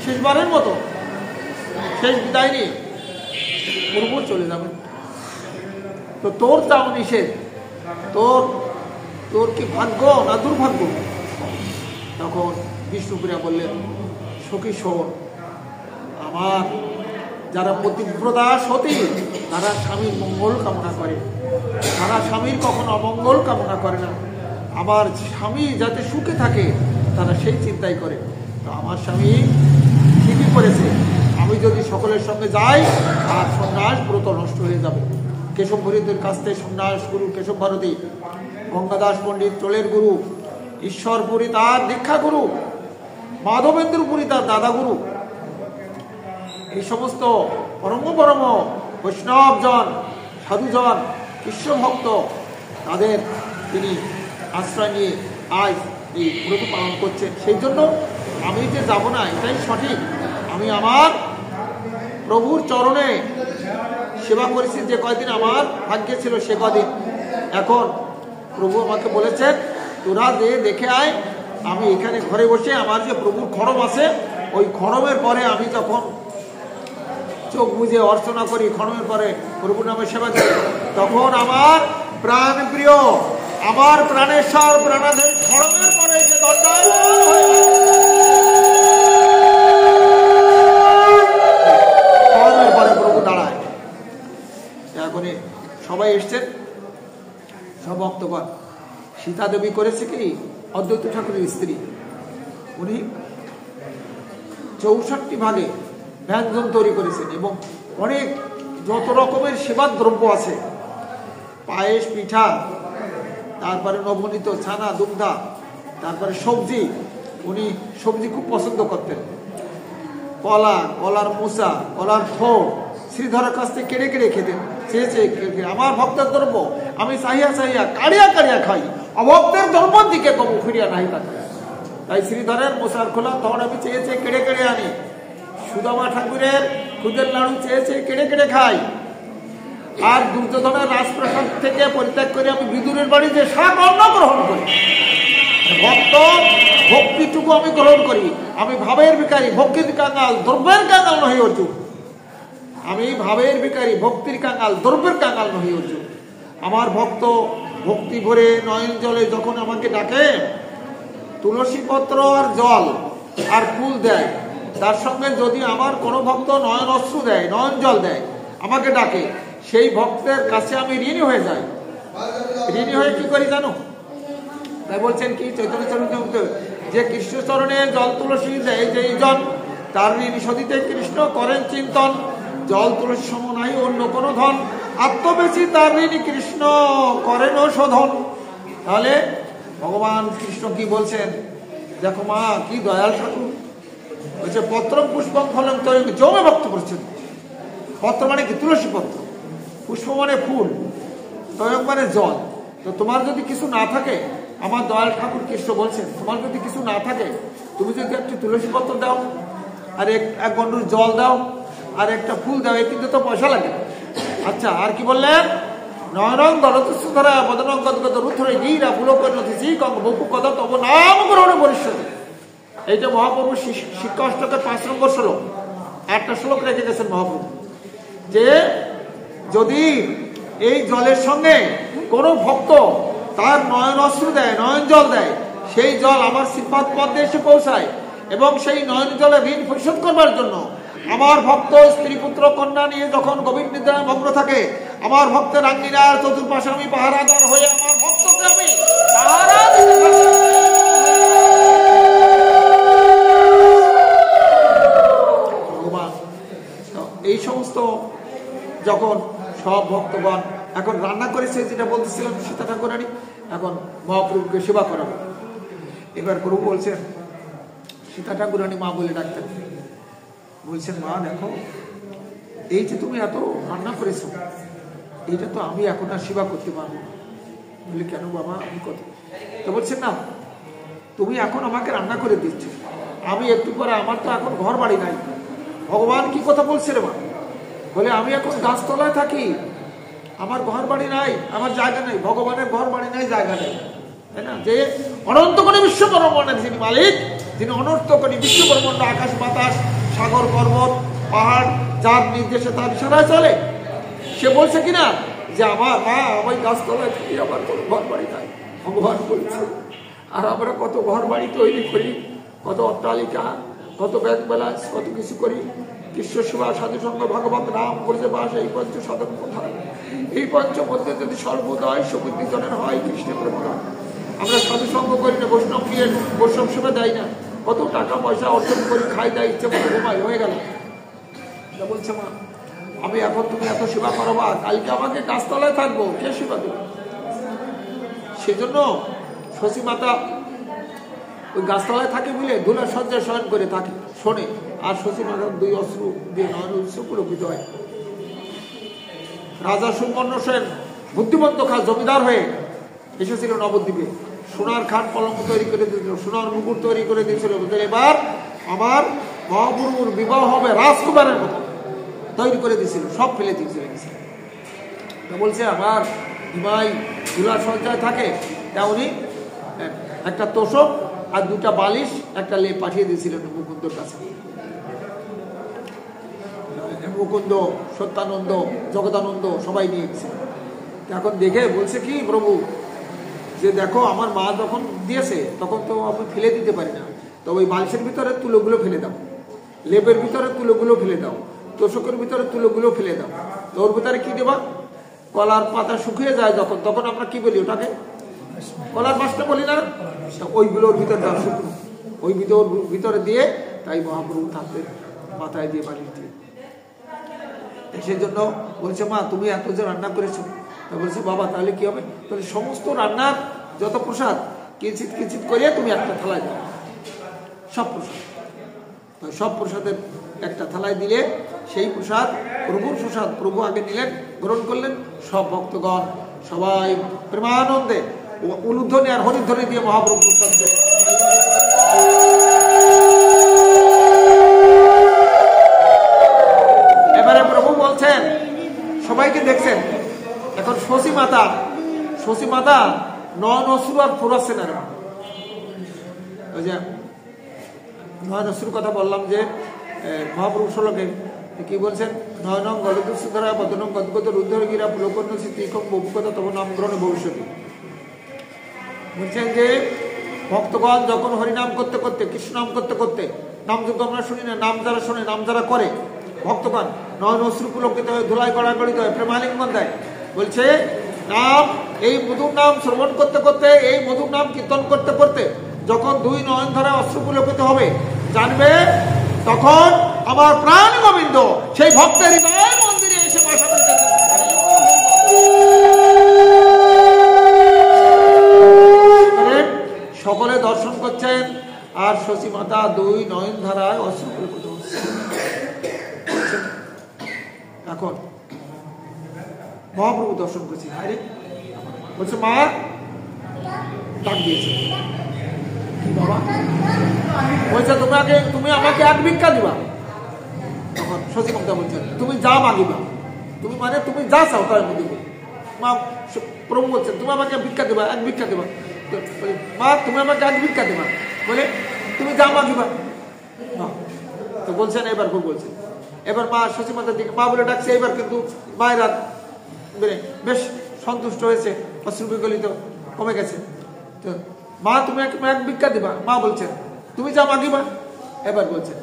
শেষবারের মতো, শেষ বিদায় নিয়ে প্রভু চলে যাবে। তো তোর তাও নিষেধ, তোর কি ভাগ্য না দুর্ভাগ্য? তখন বিষ্ণুপ্রিয়া বললেন, সখী শোন, আমার যারা পতিব্রতা সতী তারা স্বামীর মঙ্গল কামনা করে, তারা স্বামীর কখনো অমঙ্গল কামনা করে না। আমার স্বামী যাতে সুখে থাকে তারা সেই চিন্তাই করে। তো আমার স্বামী ঠিকই করেছে, আমি যদি সকলের সঙ্গে যাই আর সন্ন্যাস ব্রত নষ্ট হয়ে যাবে। কেশব হরিদের কাছ থেকে সন্ন্যাস গুরু কেশব ভারতী, গঙ্গাদাস পণ্ডিত চোলের গুরু, ঈশ্বরপুরী তার দীক্ষা গুরু, মাধবেন্দ্রপুরী তার দাদা গুরু, এই সমস্ত পরম পরম বৈষ্ণবজন সাধুজন কৃষ্ণ ভক্ত তাদের তিনি আশ্রয় নিয়ে আজ এই ব্রত পালন করছেন। সেই জন্য আমি যে যাব না এটাই সঠিক। আমি আমার প্রভুর চরণে সেবা করেছি যে কয়দিন আমার ভাগ্যে ছিল সে কদিন। এখন প্রভু আমাকে বলেছেন তোরা যে দেখে আয়, আমি এখানে ঘরে বসে আমার যে প্রভুর খড়ম আছে ওই খড়মের পরে আমি যখন চোখ বুঝে অর্চনা করি, খড়মের পরে প্রভুর নামে সেবা করি, তখন আমার প্রাণ প্রিয়, আমার প্রাণেশ্বর প্রাণাধীন খড়মের পরে যে খড়মের পরে প্রভু দাঁড়ায়। এখন সবাই এসছেন, সব ভক্তগণ। সীতা দেবী করেছে কি, অদ্বৈত ঠাকুরের স্ত্রী, উনি 64 ভাগে ব্যঞ্জন তৈরি করেছেন এবং অনেক যত রকমের সেবার দ্রব্য আছে, পায়েস পিঠা, তারপরে নবনীত ছানা দুগ্ধা, তারপরে সবজি, উনি সবজি খুব পছন্দ করতেন, কলার মোচা, কলার থোড় শ্রীধরের কাছ থেকে কেড়ে কেড়ে খেতেন। আমার ভক্তের দ্রব্য আমি চাহিয়া চাহিয়া কাড়িয়া কাড়িয়া খাই, অভক্তের দ্রব্যর দিকে কবু ফিরিয়া নাই তাকে। তাই শ্রীধরের মোচার খোলা তখন আমি চেয়ে চেয়ে কেড়ে কেড়ে আনি, সুদামা ঠাকুরের খুদের লাড়ু চেয়ে চেয়ে কেড়ে কেড়ে খাই, আর দুর্যোধনের রাজপ্রাসাদ থেকে পরিত্যাগ করে আমি বিদুরের বাড়ি যে শাক অন্ন গ্রহণ করি। ভক্ত ভক্তিটুকু আমি গ্রহণ করি। আমি ভাবের ভিখারি, ভক্তির কাঙাল, দ্রব্যের কাঙাল নহি অর্জুন। আমি ভাবের ভিখারি, ভক্তির কাঙাল, দ্রব্যের কাঙাল নহি অর্জুন। আমার ভক্ত ভক্তি ভরে নয়ন জলে যখন আমাকে ডাকে, তুলসী পত্র আর জল আর ফুল দেয়, তার সঙ্গে যদি আমার কোনো ভক্ত নয়ন অশ্রু দেয়, নয়ন জল দেয়, আমাকে ডাকে, সেই ভক্তের কাছে আমি ঋণী হয়ে যাই। ঋণী হয়ে কি করি জানো? তাই বলছেন কি চৈতন্য চরিতামৃতে, যে কৃষ্ণচরণে জল তুলসী দেয় যেই জন, তার ঋণ শোধিতে কৃষ্ণ করেন চিন্তন। জল তুলসী সম নাই অন্য কোনো ধন, আত্মবেশী তার ঋণী কৃষ্ণ করেন শোধন। তাহলে ভগবান কৃষ্ণ কি বলছেন দেখো মা, কি দয়াল ঠাকুর বলছে, পত্র পুষ্পম ফলম তৈরি জমে ভক্ত করছেন। পত্র মানে কি? তুলসী পত্র। পুষ্প মানে ফুল, তয়ং মানে জল। তো তোমার যদি কিছু না থাকে, আমার দয়াল ঠাকুর কৃষ্ণ বলছেন, তোমার যদি কিছু না থাকে, তুমি যদি একটি তুলসী পত্র দাও, আর এক গন্ডুর জল দাও, আর একটা ফুল দাও, কিন্তু তো পয়সা লাগে। আচ্ছা, আর কি বললেন? নয়নং দলতুসুধরা বদনং গদগদ রুথরে গীরা পুলকর্ণতি শ্রীকং বপু কদ তব নাম গ্রহণে পরিষ্যতি। এইটা মহাপ্রভু শিক্ষা অষ্টকের 5 নম্বর শ্লোক। একটা শ্লোক রেখে গেছেন মহাপ্রভু, যে যদি এই জলের সঙ্গে কোনো ভক্ত তার নয়ন অশ্রু দেয়, নয়ন জল দেয়, সেই জল আমার শ্রীপাদ পদ্মে এসে পৌঁছায়, এবং সেই নয়ন জলে ঋণ পরিশোধ করবার জন্য আমার ভক্ত স্ত্রী পুত্র কন্যা নিয়ে যখন গভীর নিদ্রায় মগ্ন থাকে, আমার ভক্তের আঙ্গিনার চতুর্পাশে আমি পাহারাদার হয়ে আমার ভক্তকে আমি পাহারা দিতে থাকি। ভগবান এই সমস্ত যখন সব ভক্তগণ এখন রান্না করেছে, যেটা বলতেছিলাম সীতা ঠাকুরানী, এখন মহাপ্রভুকে সেবা করাবো। এবার প্রভু বলছেন, সীতা ঠাকুরানী মা বলে ডাকতেন, বলছেন মা দেখো, এই যে তুমি এত রান্না করেছো, এইটা তো আমি এখন আর সেবা করতে পারবো না। বলে কেন বাবা, আমি কত? তো বলছেন না, তুমি এখন আমাকে রান্না করে দিচ্ছ, আমি একটু পরে, আমার তো এখন ঘর বাড়ি নাই। ভগবান কি কথা বলছে রে মা? বলে আমি এখন গাছতলায় থাকি, আমার ঘর বাড়ি নাই, আমার জায়গা নেই। ভগবানের ঘর বাড়ি নাই, জায়গা নেই, তাই না? যে অনন্ত কোটি বিশ্ব ব্রহ্মাণ্ডের যিনি মালিক, যিনি অনন্ত কোটি বিশ্ব ব্রহ্মাণ্ড, আকাশ বাতাস সাগর পর্বত পাহাড়, যার নির্দেশে তার ইশারায় চলে, সে বলছে কিনা যে আমার মা আমি গাছতলায় থাকি, আমার কোনো ঘর বাড়ি নাই। ভগবান বলছে, আর আমরা কত ঘর বাড়ি তৈরি করি, কত অট্টালিকা, কত ব্যাগ ব্যালান্স, কত কিছু করি। কৃষ্ণ সেবা, সাধুসঙ্গ, ভাগবত নাম করছে বাস, এই পঞ্চ সাধন কোথায়? এই পঞ্চ মধ্যে যদি সর্বোদয় সুবুদ্ধিজনের হয় কৃষ্ণের প্রেম। আমরা সাধুসঙ্গ করি না, বৈষ্ণব গিয়ে বৈষ্ণব সেবা দেয় না, কত টাকা পয়সা অর্জন করি, খাই দেয়, ইচ্ছে মতো ঘুমাই, হয়ে গেল। বলছে মা আমি এখন তুমি এত সেবা করবা, কালকে আমাকে গাছতলায় থাকবো, কে সেবা দেবে? সেজন্য শশী মাতা ওই গাছতলায় থাকে বলে ধুলার সজ্জায় শয়ন করে থাকে, শোনে। আর শশী মাতার দুই অশ্রু দিয়ে নয়ন উৎস পুলকিত হয়। রাজা সুবর্ণ সেন বুদ্ধিমন্ত খা জমিদার হয়ে এসেছিল নবদ্বীপে, সোনার খান পলঙ্ক তৈরি করে দিয়েছিল, সোনার মুকুট তৈরি করে দিয়েছিল। এবার আমার মহাপ্রভুর বিবাহ হবে রাজকুমারের মতো তৈরি করে দিয়েছিল, সব ফেলে দিয়েছিল। বলছে আমার হিমাই ধুলার সজ্জায় থাকে, তেমনি একটা তোষক আর দুটা বালিশ, একটা লেপ পাঠিয়ে দিয়েছিলেন মুকুন্দর কাছে। মুকুন্দ, সত্যানন্দ, জগদানন্দ সবাই নিয়ে গেছে। এখন দেখে বলছে কি প্রভু, যে দেখো আমার মা যখন দিয়েছে তখন তো আমি ফেলে দিতে পারি না, তো ওই বালিশের ভিতরে তুলোগুলো ফেলে দাও, লেপের ভিতরে তুলোগুলো ফেলে দাও, তোষকের ভিতরে তুলোগুলো ফেলে দাও। তো ওর ভিতরে কি দেবা? কলার পাতা শুকিয়ে যায় যখন, তখন আমরা কি বলি ওটাকে? কলার মাছটা বলি না, ওইগুলোর ভিতরে দাও শুকনো, ওই ভিতরে দিয়ে, তাই মহাপ্রভু তাদের মাথায় দিয়ে বালিশ দিয়ে। সেই জন্য বলছে মা তুমি এত যে রান্না করেছো, তা বলছে বাবা তাহলে কি হবে? তাহলে সমস্ত রান্নার যত প্রসাদ কিঞ্চিত কিঞ্চিত করিয়ে তুমি একটা থালায় দাও, সব প্রসাদ। সব প্রসাদের একটা থালায় দিলে সেই প্রসাদ প্রভুর প্রসাদ, প্রভু আগে নিলেন, গ্রহণ করলেন। সব ভক্তগণ সবাই প্রেমানন্দে উলুধ্বনি আর হরিধ্বনি দিয়ে মহাপ্রভু প্রসাদ দেয়। এবারে প্রভু বলছেন, সবাইকে দেখছেন, এখন শশী মাতা নয়ন অশ্রু আর ফোরাচ্ছেন। আর ওই যে নয়ন অশ্রুর কথা বললাম, যে মহাপ্রভু শ্লোকে কি বলছেন, নয়নং গলদুসুধরা বদনং গদগদ রুদ্রগিরা পুলকর্ণ স্মৃতিকম বহুকথা তব নাম গ্রহণে ভবিষ্যতে। বলছেন যে ভক্তগণ যখন হরিনাম করতে করতে, কৃষ্ণ নাম করতে করতে, নাম যুগ আমরা শুনি না, নাম যারা শোনে, নাম যারা করে, ভক্তগণ নয়ন অশ্রু পুলকিত হয়ে ধুলায় গড়াগড়িত হয়ে প্রেমালিঙ্গন দেয়। বলছে নাম, এই মধুর নাম শ্রবণ করতে করতে, এই মধুর নাম কীর্তন করতে করতে যখন দুই নয়ন ধরে অশ্রু পুলকিত হবে, জানবে তখন আমার প্রাণ গোবিন্দ সেই ভক্তের হৃদয় মন্দিরে এসে বসা করতেছে। সকলে দর্শন করছেন, আর শশী মাতা দুই নয়ন ধারায় অশ্রু পুলকিত হচ্ছে। এখন মহাপ্রভু দর্শন করছি, আরে বলছে মা ডাক দিয়েছে, কি বাবা? বলছে তুমি আমাকে এক ভিক্ষা দিবা। তখন শশী মাতা বলছেন তুমি যা মাগিবা, তুমি মানে তুমি যা চাও তার মধ্যে দেবো। মা প্রভু বলছেন তুমি আমাকে ভিক্ষা দেবা, এক ভিক্ষা দেবা। মা তুমি আমাকে এক ভিক্ষা দেবা, বলে তুমি যা মাগিবা। তো বলছেন, এবার প্রভু বলছেন, এবার মা শশী মাতার দিকে মা বলে ডাকছে। এবার কিন্তু মায়েরা বেশ সন্তুষ্ট হয়েছে, অশ্রু বিগলিত কমে গেছে। তো মা তুমি এক ভিক্ষা দিবা, মা বলছেন তুমি যা মাগিবা। এবার বলছেন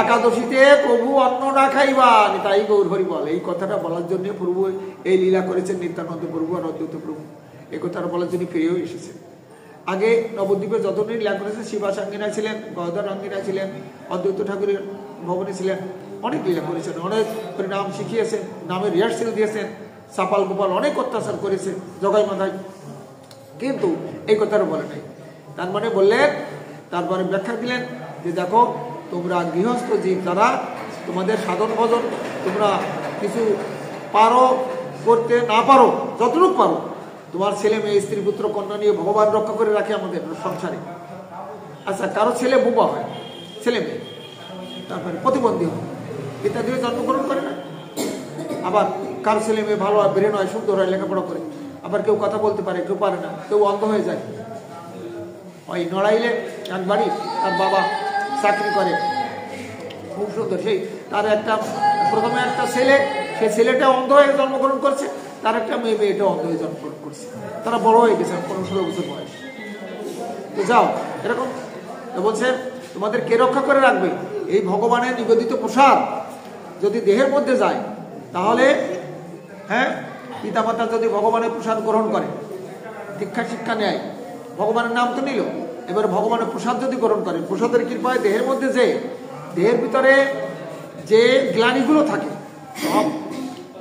একাদশীতে প্রভু অন্ন না খাইবান, তাই গৌর হরি বল। এই কথাটা বলার জন্য প্রভু এই লীলা করেছেন নিত্যানন্দ প্রভু আর অদ্বৈত প্রভু। এই কথাটা বলার জন্য ফিরেও এসেছেন। আগে নবদ্বীপে যতদিন লীলা করেছেন, শিবা সাঙ্গিনা ছিলেন, গদাধর রঙ্গিনা ছিলেন, অদ্বৈত ঠাকুরের ভবনে ছিলেন, অনেক লীলা করেছেন, অনেক করে নাম শিখিয়েছেন, নামের রিহার্সেল দিয়েছেন, সাপাল গোপাল অনেক অত্যাচার করেছে জগাই মাথায়, কিন্তু এই কথাটা বলে নাই। তার মানে বললেন, তারপরে ব্যাখ্যা দিলেন যে দেখো তোমরা গৃহস্থ জীব যারা, তোমাদের সাধন ভজন তোমরা কিছু পারো করতে না পারো, যতটুকু পারো, তোমার ছেলে মেয়ে স্ত্রী পুত্র কন্যা নিয়ে ভগবান রক্ষা করে রাখে আমাদের সংসারে। আচ্ছা, কারো ছেলে বুবা হয়, ছেলে মেয়ে তারপরে প্রতিবন্ধী হয়, ইত্যাদি জন্মগ্রহণ করে না। আবার কারো ছেলে মেয়ে ভালো হয়, ব্রেন হয়, সুন্দর হয়, লেখাপড়া করে। আবার কেউ কথা বলতে পারে, কেউ পারে না, কেউ অন্ধ হয়ে যায়। ওই নড়াইলে একবারই তার বাবা চাকরি করে, খুব সুন্দর, সেই তার একটা প্রথমে একটা ছেলে, সেই ছেলেটা অন্ধ হয়ে জন্মগ্রহণ করছে, তার একটা মেয়েটা অন্ধ হয়ে জন্মগ্রহণ করছে, তারা বড় হয়ে গেছে 15-16 বছর বয়স। তো যাও এরকম বলছে, তোমাদের কে রক্ষা করে রাখবে? এই ভগবানের নিবেদিত প্রসাদ যদি দেহের মধ্যে যায়, তাহলে হ্যাঁ, পিতামাতা যদি ভগবানের প্রসাদ গ্রহণ করে, দীক্ষা শিক্ষা নেয়, ভগবানের নাম তো নিল, এবার ভগবানের প্রসাদ যদি গ্রহণ করে, প্রসাদের কৃপায় দেহের মধ্যে যে, দেহের ভিতরে যে গ্লানিগুলো থাকে সব,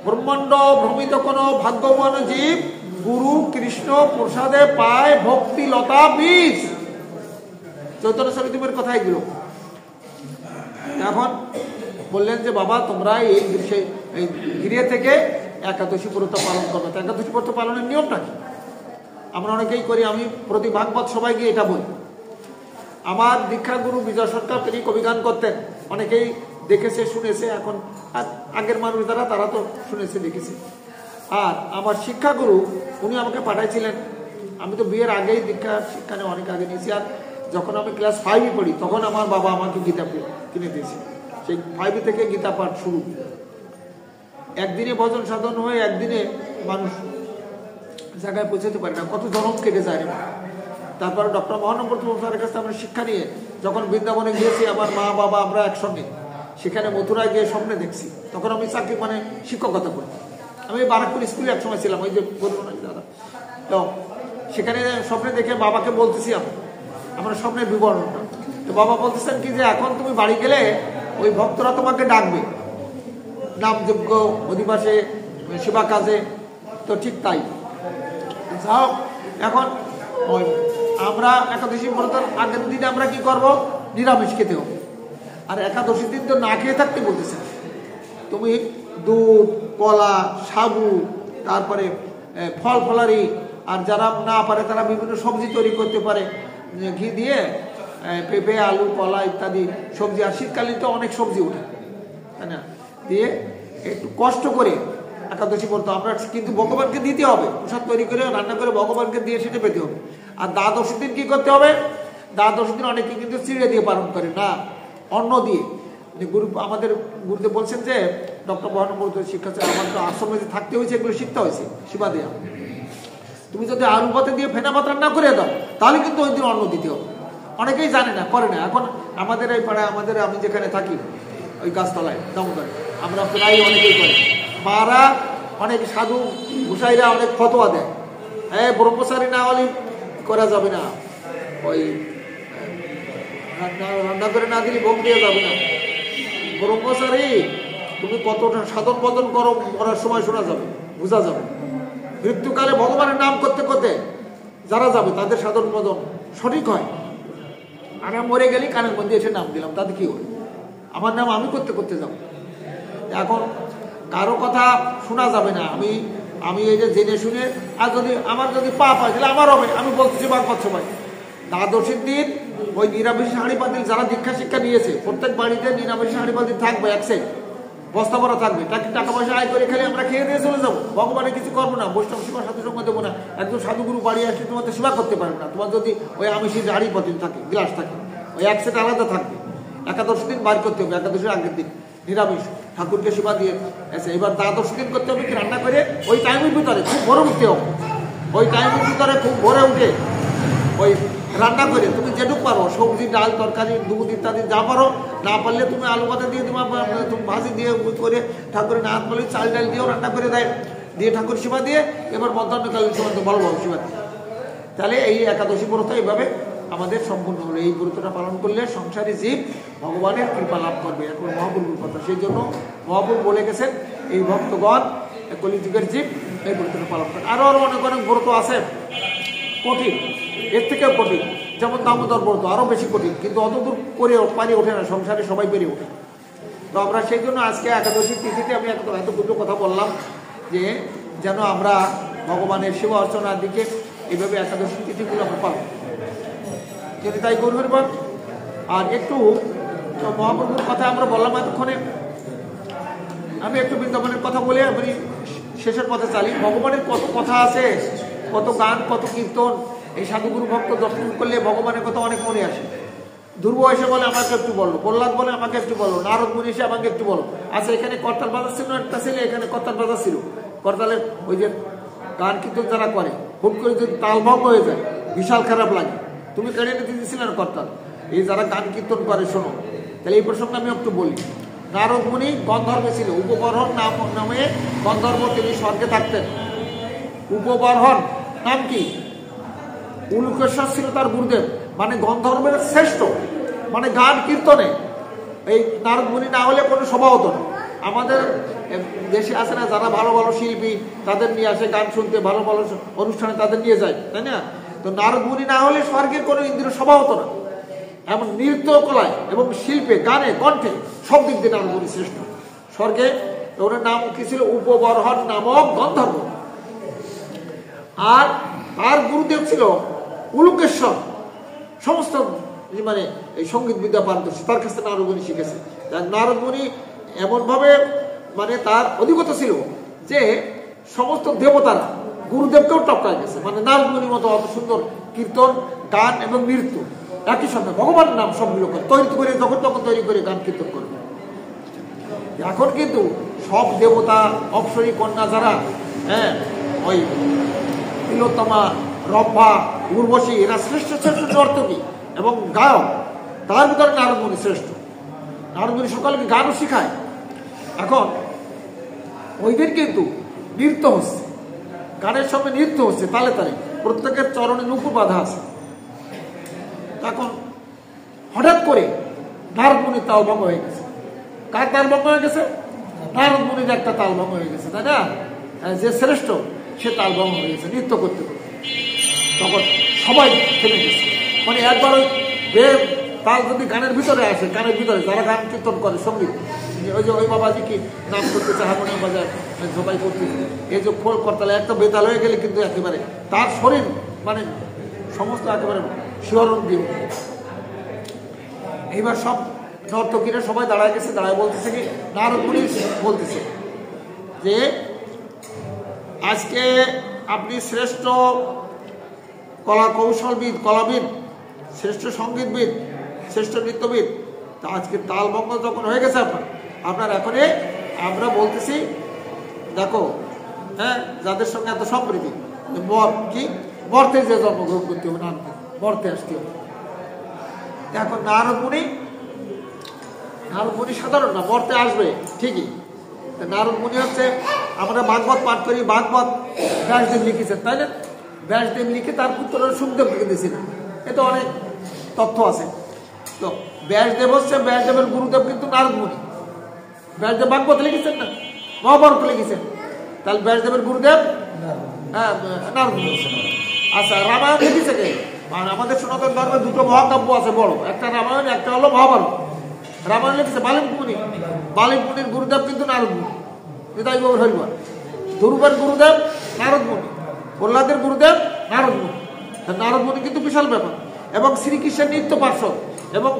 ব্রহ্মাণ্ড ভ্রমিত কোন ভাগ্যবান জীব গুরু কৃষ্ণ প্রসাদে পায় ভক্তি লতা বীজ। চৈতন্য চরিতামৃতের কথা এগুলো। এখন বললেন যে বাবা তোমরা এই গৃহে থেকে একাদশী ব্রত পালন করবে। একাদশী ব্রত পালনের নিয়মটা কি? আমরা অনেকেই করি, আমি প্রতি ভাগবত সবাই গিয়ে এটা বলি। আমার দীক্ষা গুরু বিজয় সরকার তিনি কবিগান করতেন, অনেকেই দেখেছে শুনেছে, এখন আগের মানুষ যারা তারা তো শুনেছে দেখেছে। আর আমার শিক্ষাগুরু উনি আমাকে পাঠাইছিলেন, আমি তো বিয়ের আগেই দীক্ষা শিক্ষা নিয়ে অনেক আগে নিয়েছি। আর যখন আমি ক্লাস 5-এ পড়ি তখন আমার বাবা আমাকে গীতা কিনে দিয়েছে, সেই 5 থেকে গীতা পাঠ শুরু। একদিনে ভজন সাধন হয়ে একদিনে মানুষ জায়গায় পৌঁছাতে পারে না, কত জনম কেটে যায় রে। তারপরে ডক্টর মহানম্বর স্যারের কাছে আমরা শিক্ষা নিয়ে যখন বৃন্দাবনে গিয়েছি, আমার মা বাবা আমরা একসঙ্গে, সেখানে মথুরায় গিয়ে স্বপ্নে দেখছি। তখন আমি চাকরি মানে শিক্ষকতা করি, আমি বারাকপুর স্কুলে একসময় ছিলাম, ওই যে বলবো না দাদা। তো সেখানে স্বপ্নে দেখে বাবাকে বলতেছি আমার স্বপ্নের বিবরণটা। তো বাবা বলতেছেন কি যে এখন তুমি বাড়ি গেলে ওই ভক্তরা তোমাকে ডাকবে নামযজ্ঞ অধিবাসে সেবা কাজে। তো ঠিক তাই যাও। এখন আমরা একাদশী ব্রতের আগের দিনে আমরা কি করব? নিরামিষ খেতে হবে। আর একাদশী দিন তো না খেয়ে থাকতে বলতেছে, তুমি দুধ কলা সাবু তারপরে ফল ফলারি, আর যারা না পারে তারা বিভিন্ন সবজি তৈরি করতে পারে ঘি দিয়ে, পেঁপে আলু কলা ইত্যাদি সবজি। আর শীতকালীন তো অনেক সবজি ওঠে, তাই না? দিয়ে একটু কষ্ট করে একাদশী ব্রত আমরা কিন্তু ভগবানকে দিতে হবে, প্রসাদ তৈরি করে রান্না করে ভগবানকে দিয়ে সেটা পেতে হবে। আর দ্বাদশী দিন কি করতে হবে? দ্বাদশী দিন অনেকে কিন্তু চিড়ে দিয়ে পালন করে না, অন্ন দিয়ে। গুরু আমাদের গুরুদেব বলছেন যে ডক্টর মহানম্বর শিক্ষা আমার তো আশ্রমে যে থাকতে হয়েছে, এগুলো শিখতে হয়েছে সেবা দেওয়া। তুমি যদি আলু ভাতে দিয়ে ফেনা ভাত রান্না করে দাও তাহলে কিন্তু ওই দিন অন্ন দিতে হবে। অনেকেই জানে না, করে না। এখন আমাদের এই পাড়ায় আমি যেখানে থাকি ওই গাছতলায় দামোদরে, আমরা প্রায় অনেকেই করে। মারা অনেক সাধু গোসাইরা অনেক ফতোয়া দেয়, হ্যাঁ ব্রহ্মচারী না হলে করা যাবে না, ওই রান্না করে না দিলে ভোগ দিয়ে যাবে না। ব্রহ্মচারী তুমি কতটা সাধন বদন করো মরার সময় শোনা যাবে, বোঝা যাবে। মৃত্যুকালে ভগবানের নাম করতে করতে যারা যাবে তাদের সাধন বদন সঠিক হয়। আমরা মরে গেলে কানের মধ্যে এসে নাম দিলাম, তাতে কি হবে? আমার নাম আমি করতে করতে যাব। এখন কারো কথা শোনা যাবে না। আমি এই যে জেনে শুনে, আর আমার যদি পাপ হয় তাহলে আমার হবে। আমি বলতেছি বাগবত সবাই দ্বাদশীর দিন ওই নিরামিষ হাঁড়ি পাতিল যারা দীক্ষা শিক্ষা নিয়েছে, প্রত্যেক বাড়িতে নিরামিষ হাঁড়ি পাতিল থাকবে, এক সেট বস্তা ভরা থাকবে। টাকা পয়সা আয় করে খেলে আমরা খেয়ে দিয়ে চলে যাবো, ভগবানের কিছু করবো না, বৈষ্ণব সেবা সাধু সঙ্গ দেবো না। একজন সাধুগুরু বাড়ি আসলে তোমার সেবা করতে পারবে না। তোমার যদি ওই আমিষের হাঁড়ি পাতিল থাকে, গ্লাস থাকে, ওই এক সেট আলাদা থাকবে। একাদশী দিন বার করতে হবে, একাদশীর আগের দিন নিরামিষ ঠাকুরকে সেবা দিয়ে এসে এবার দ্বাদশী দিন করতে হবে কি রান্না করে ওই টাইমের ভিতরে খুব ভোরে উঠতে হবে। ওই টাইমের ভিতরে খুব ভোরে উঠে ওই রান্না করে তুমি যেটুক পারো, সবজি ডাল তরকারি দুধ ইত্যাদি যা পারো, না পারলে তুমি আলু ভাতে দিয়ে তুমি ভাজি দিয়ে করে ঠাকুরের না হাত বলে চাল ডাল দিয়েও রান্না করে দেয়, দিয়ে ঠাকুর সেবা দিয়ে এবার মধ্যাহ্নকালীন সময় তো ভালোভাবে সেবা দিয়ে। তাহলে এই একাদশী ব্রত এইভাবে আমাদের সম্পূর্ণ হলো। এই ব্রতটা পালন করলে সংসারী জীব ভগবানের কৃপা লাভ করবে। এখন মহাপ্রভুর কথা, সেই জন্য মহাপ্রভু বলে গেছেন এই ভক্তগণ কলিযুগের জীব এই ব্রতটা পালন করে। আরও অনেক অনেক ব্রত আছে কঠিন, এর থেকেও কঠিন, যেমন দামোদর ব্রত আরও বেশি কঠিন, কিন্তু অতদূর করে পারি ওঠে না, সংসারে সবাই পেরে ওঠে। তো আমরা সেই জন্য আজকে একাদশীর তিথিতে আমি এতটুকু কথা বললাম যে যেন আমরা ভগবানের সেবা অর্চনার দিকে এইভাবে একাদশী তিথিগুলো আমরা পালন যদি তাই গৌরবের বাদ। আর একটু মহাপ্রভুর কথা আমরা বললাম এতক্ষণে, আমি একটু বৃন্দাবনের কথা বলে আমি শেষের পথে চালি। ভগবানের কত কথা আছে, কত গান, কত কীর্তন, এই সাধুগুরু ভক্ত দর্শন করলে ভগবানের কথা অনেক মনে আসে। ধ্রুব এসে বলে আমাকে একটু বলো, প্রহ্লাদ বলে আমাকে একটু বলো, নারদ মুনি এসে আমাকে একটু বলো। আচ্ছা, এখানে করতাল বাজার ছিল একটা ছেলে, এখানে করতাল বাজার ছিল, করতালের ওই যে গান কীর্তন যারা করে হুট করে যদি তাল ভঙ্গ হয়ে যায় বিশাল খারাপ লাগে। তুমি কেড়ে নিতে দিয়েছিলে না করতাল, এই যারা গান কীর্তন করে শোনো। তাহলে এই প্রসঙ্গে আমি একটু বলি। নারদ মুনি গন্ধর্বে ছিল, উপবর্হণ নামে গন্ধর্ব, তিনি স্বর্গে থাকতেন। উপবর্হণ নাম কি? উলুকেশ্বর ছিল তার গুরুদেব, মানে গন্ধর্বের শ্রেষ্ঠ, মানে গান কীর্তনে এই নারদ মুনি না হলে কোনো সভা হতো না। আমাদের দেশে আছে না যারা ভালো ভালো শিল্পী, তাদের নিয়ে আসে গান শুনতে, ভালো ভালো অনুষ্ঠানে তাদের নিয়ে যায়, তাই না? তো নারদ মুনি না হলে স্বর্গের কোনো ইন্দ্রিয় সভা হতো না। এমন নৃত্য কলায় এবং শিল্পে, গানে, কণ্ঠে সব দিক দিয়ে নারদ মুনি শ্রেষ্ঠ। স্বর্গে ওনার নাম কি ছিল? উপবর্হণ নামক গন্ধর্ব। আর তার গুরুদেব ছিল উলুকেশ্বর, সমস্ত মানে এই সঙ্গীত বিদ্যা পারদর্শী, তার কাছে নারদ মুনি শিখেছে। নারদ মুনি এমনভাবে মানে তার অধিগতা ছিল যে সমস্ত দেবতারা গুরুদেবকেও টপকায় গেছে। মানে নারদ মুনির মতো অত সুন্দর কীর্তন, গান এবং নৃত্য একই সঙ্গে ভগবানের নাম সবগুলো করে তৈরি করে, যখন তখন তৈরি করে গান কীর্তন করবে। এখন কিন্তু সব দেবতা, অপ্সরী কন্যা যারা, হ্যাঁ, ওই তিলোত্তমা, রম্ভা, উর্বশী, এরা শ্রেষ্ঠ শ্রেষ্ঠ নর্তকী এবং গায়ক। তার ভিতরে নারদ মুনি শ্রেষ্ঠ। নারদ মুনি সকলকে গানও শিখায়। এখন ওইদের কিন্তু নৃত্য হচ্ছে, গানের সঙ্গে নৃত্য হচ্ছে, তালে তালে, প্রত্যেকের চরণে নুপুর বাঁধা আছে। এখন হঠাৎ করে নারদ মুনির তাল ভঙ্গ হয়ে গেছে। কার তাল ভঙ্গ হয়ে গেছে? নারদ মুনির একটা তাল ভঙ্গ হয়ে গেছে, তাই না? যে শ্রেষ্ঠ সে তাল ভঙ্গ হয়ে গেছে নৃত্য করতে করতে। তখন সবাই থেমে গেছে। মানে একবার ওই তাল যদি গানের ভিতরে আসে, গানের ভিতরে যারা গান কীর্তন করে সঙ্গীত, ওই যে ওই বাবাজি কি নাম করতেছে, হারমোনিয়াম বাজায় সবাই করতেছে, এই যে খোল করতালে একটা বেতাল হয়ে গেলে কিন্তু একেবারে তার শরীর মানে সমস্ত একেবারে শিহরণ দিয়ে। এইবার সব নর্তকীরা সবাই দাঁড়ায় গেছে, দাঁড়ায় বলতেছে কি, নারদ মুনি বলতেছে যে আজকে আপনি শ্রেষ্ঠ কলা কৌশলবিদ, কলাবিদ, শ্রেষ্ঠ সঙ্গীতবিদ, শ্রেষ্ঠ নৃত্যবিদ। তা আজকে তালভঙ্গ যখন হয়ে গেছে আপনার এখনই আমরা বলতেছি, দেখো, হ্যাঁ, যাদের সঙ্গে এত সম্প্রীতি, কি মর্তে যে জন্মগ্রহণ করতে হবে, না মর্তে আসতে হবে। এখন নারদ মুনি সাধারণ না, মর্তে আসবে ঠিকই। নারদ মুনি হচ্ছে, আমরা ভাগবত পাঠ করি, ভাগবত ব্যাসদেব লিখেছেন, তাই না? ব্যাসদেব লিখে তার পুত্র সুখদেব লিখে দিয়েছিলেন, এতে অনেক তথ্য আছে। তো ব্যাসদেব হচ্ছে, ব্যাসদেবের গুরুদেব কিন্তু নারদ মুনি। ব্যাসদেব ভাগবত লিখেছেন না, মহাভারত লিখেছেন, তাহলে ব্যাসদেবের গুরুদেব হ্যাঁ নারদ মুনি। আচ্ছা, রামায়ণ লিখেছে কে? মানে আমাদের সনাতন ধর্মে দুটো মহাকাব্য আছে বড়, একটা রামায়ণ, একটা হলো মহাভারত। রামায়ণ লিখেছে বাল্মীকি মুনি, বাল্মীকি মুনির গুরুদেব কিন্তু নারদ মুনি, নিতাই গৌর হরিবল। ধ্রুবের গুরুদেব নারদ মুনি, প্রহ্লাদের গুরুদেব নারদ মুনি। নারদ মুনি কিন্তু বিশাল ব্যাপার। এবং শ্রীকৃষ্ণের নিত্য পার্শ্বদ, এবং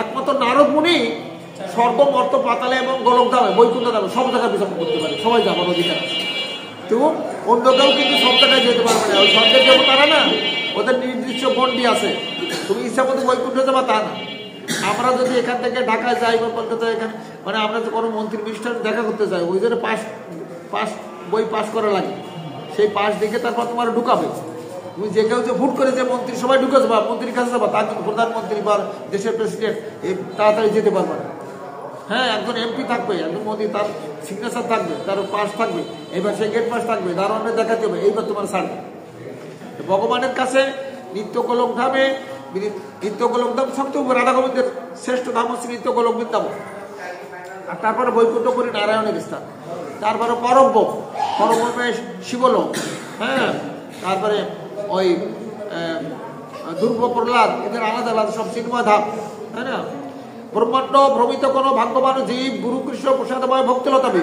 একমাত্র নারদ মুনি স্বর্গ, মর্ত, পাতালে এবং গোলক ধামে, বৈকুণ্ঠ ধামে সব জায়গায় বিচরণ করতে পারে, সবাই যাবার অধিকার আছে। তো অন্য কেউ কিন্তু সব জায়গায় যেতে পারবে না। ওই স্বর্গের দেবতারা না, ওদের নির্দিষ্ট গণ্ডি আছে, তুমি ইচ্ছা মতো বৈকুণ্ঠ যাবা তা না। আমরা যদি এখান থেকে ঢাকায় যাই বা কলকাতায়, এখানে মানে আমরা যে কোনো মন্ত্রী মিনিস্টার দেখা করতে চাই, ওই জন্য বই পাস করা লাগে, সেই পাস দেখে তারপর তোমার ঢুকাবে। তুমি যে কেউ যে ভোট করে যে মন্ত্রী সবাই ঢুকে যাবা, মন্ত্রীর কাছে যাবা, তা কিন্তু প্রধানমন্ত্রী বা দেশের প্রেসিডেন্ট তাড়াতাড়ি যেতে পারবে না। হ্যাঁ, একজন এমপি থাকবে, একজন মোদী, তার সিগনেচার থাকবে, তার পাস থাকবে, এবার সে গেট পাস থাকবে, দারোয়ানের দেখাতে হবে, এইবার তোমার ছাড়বে। ভগবানের কাছে নিত্য গোলক ধামে, নিত্য গোলক ধাম সপ্তম রাধা গোবিন্দের শ্রেষ্ঠ ধাম হচ্ছে নিত্য গোলক বৃন্দাবন। আর তারপরে বৈকুণ্ঠপুরী নারায়ণের স্থান, তারপরে পরব্রহ্মে শিবলোক, হ্যাঁ, তারপরে ওই দুর্গ প্রহ্লাদ, এদের আলাদা আলাদা সব চিন্ময় ধাম, তাই না? ব্রহ্মাণ্ড ভ্রমিত কোন ভাগ্যবান জীব গুরু কৃষ্ণ প্রসাদময় ভক্তিলতাবি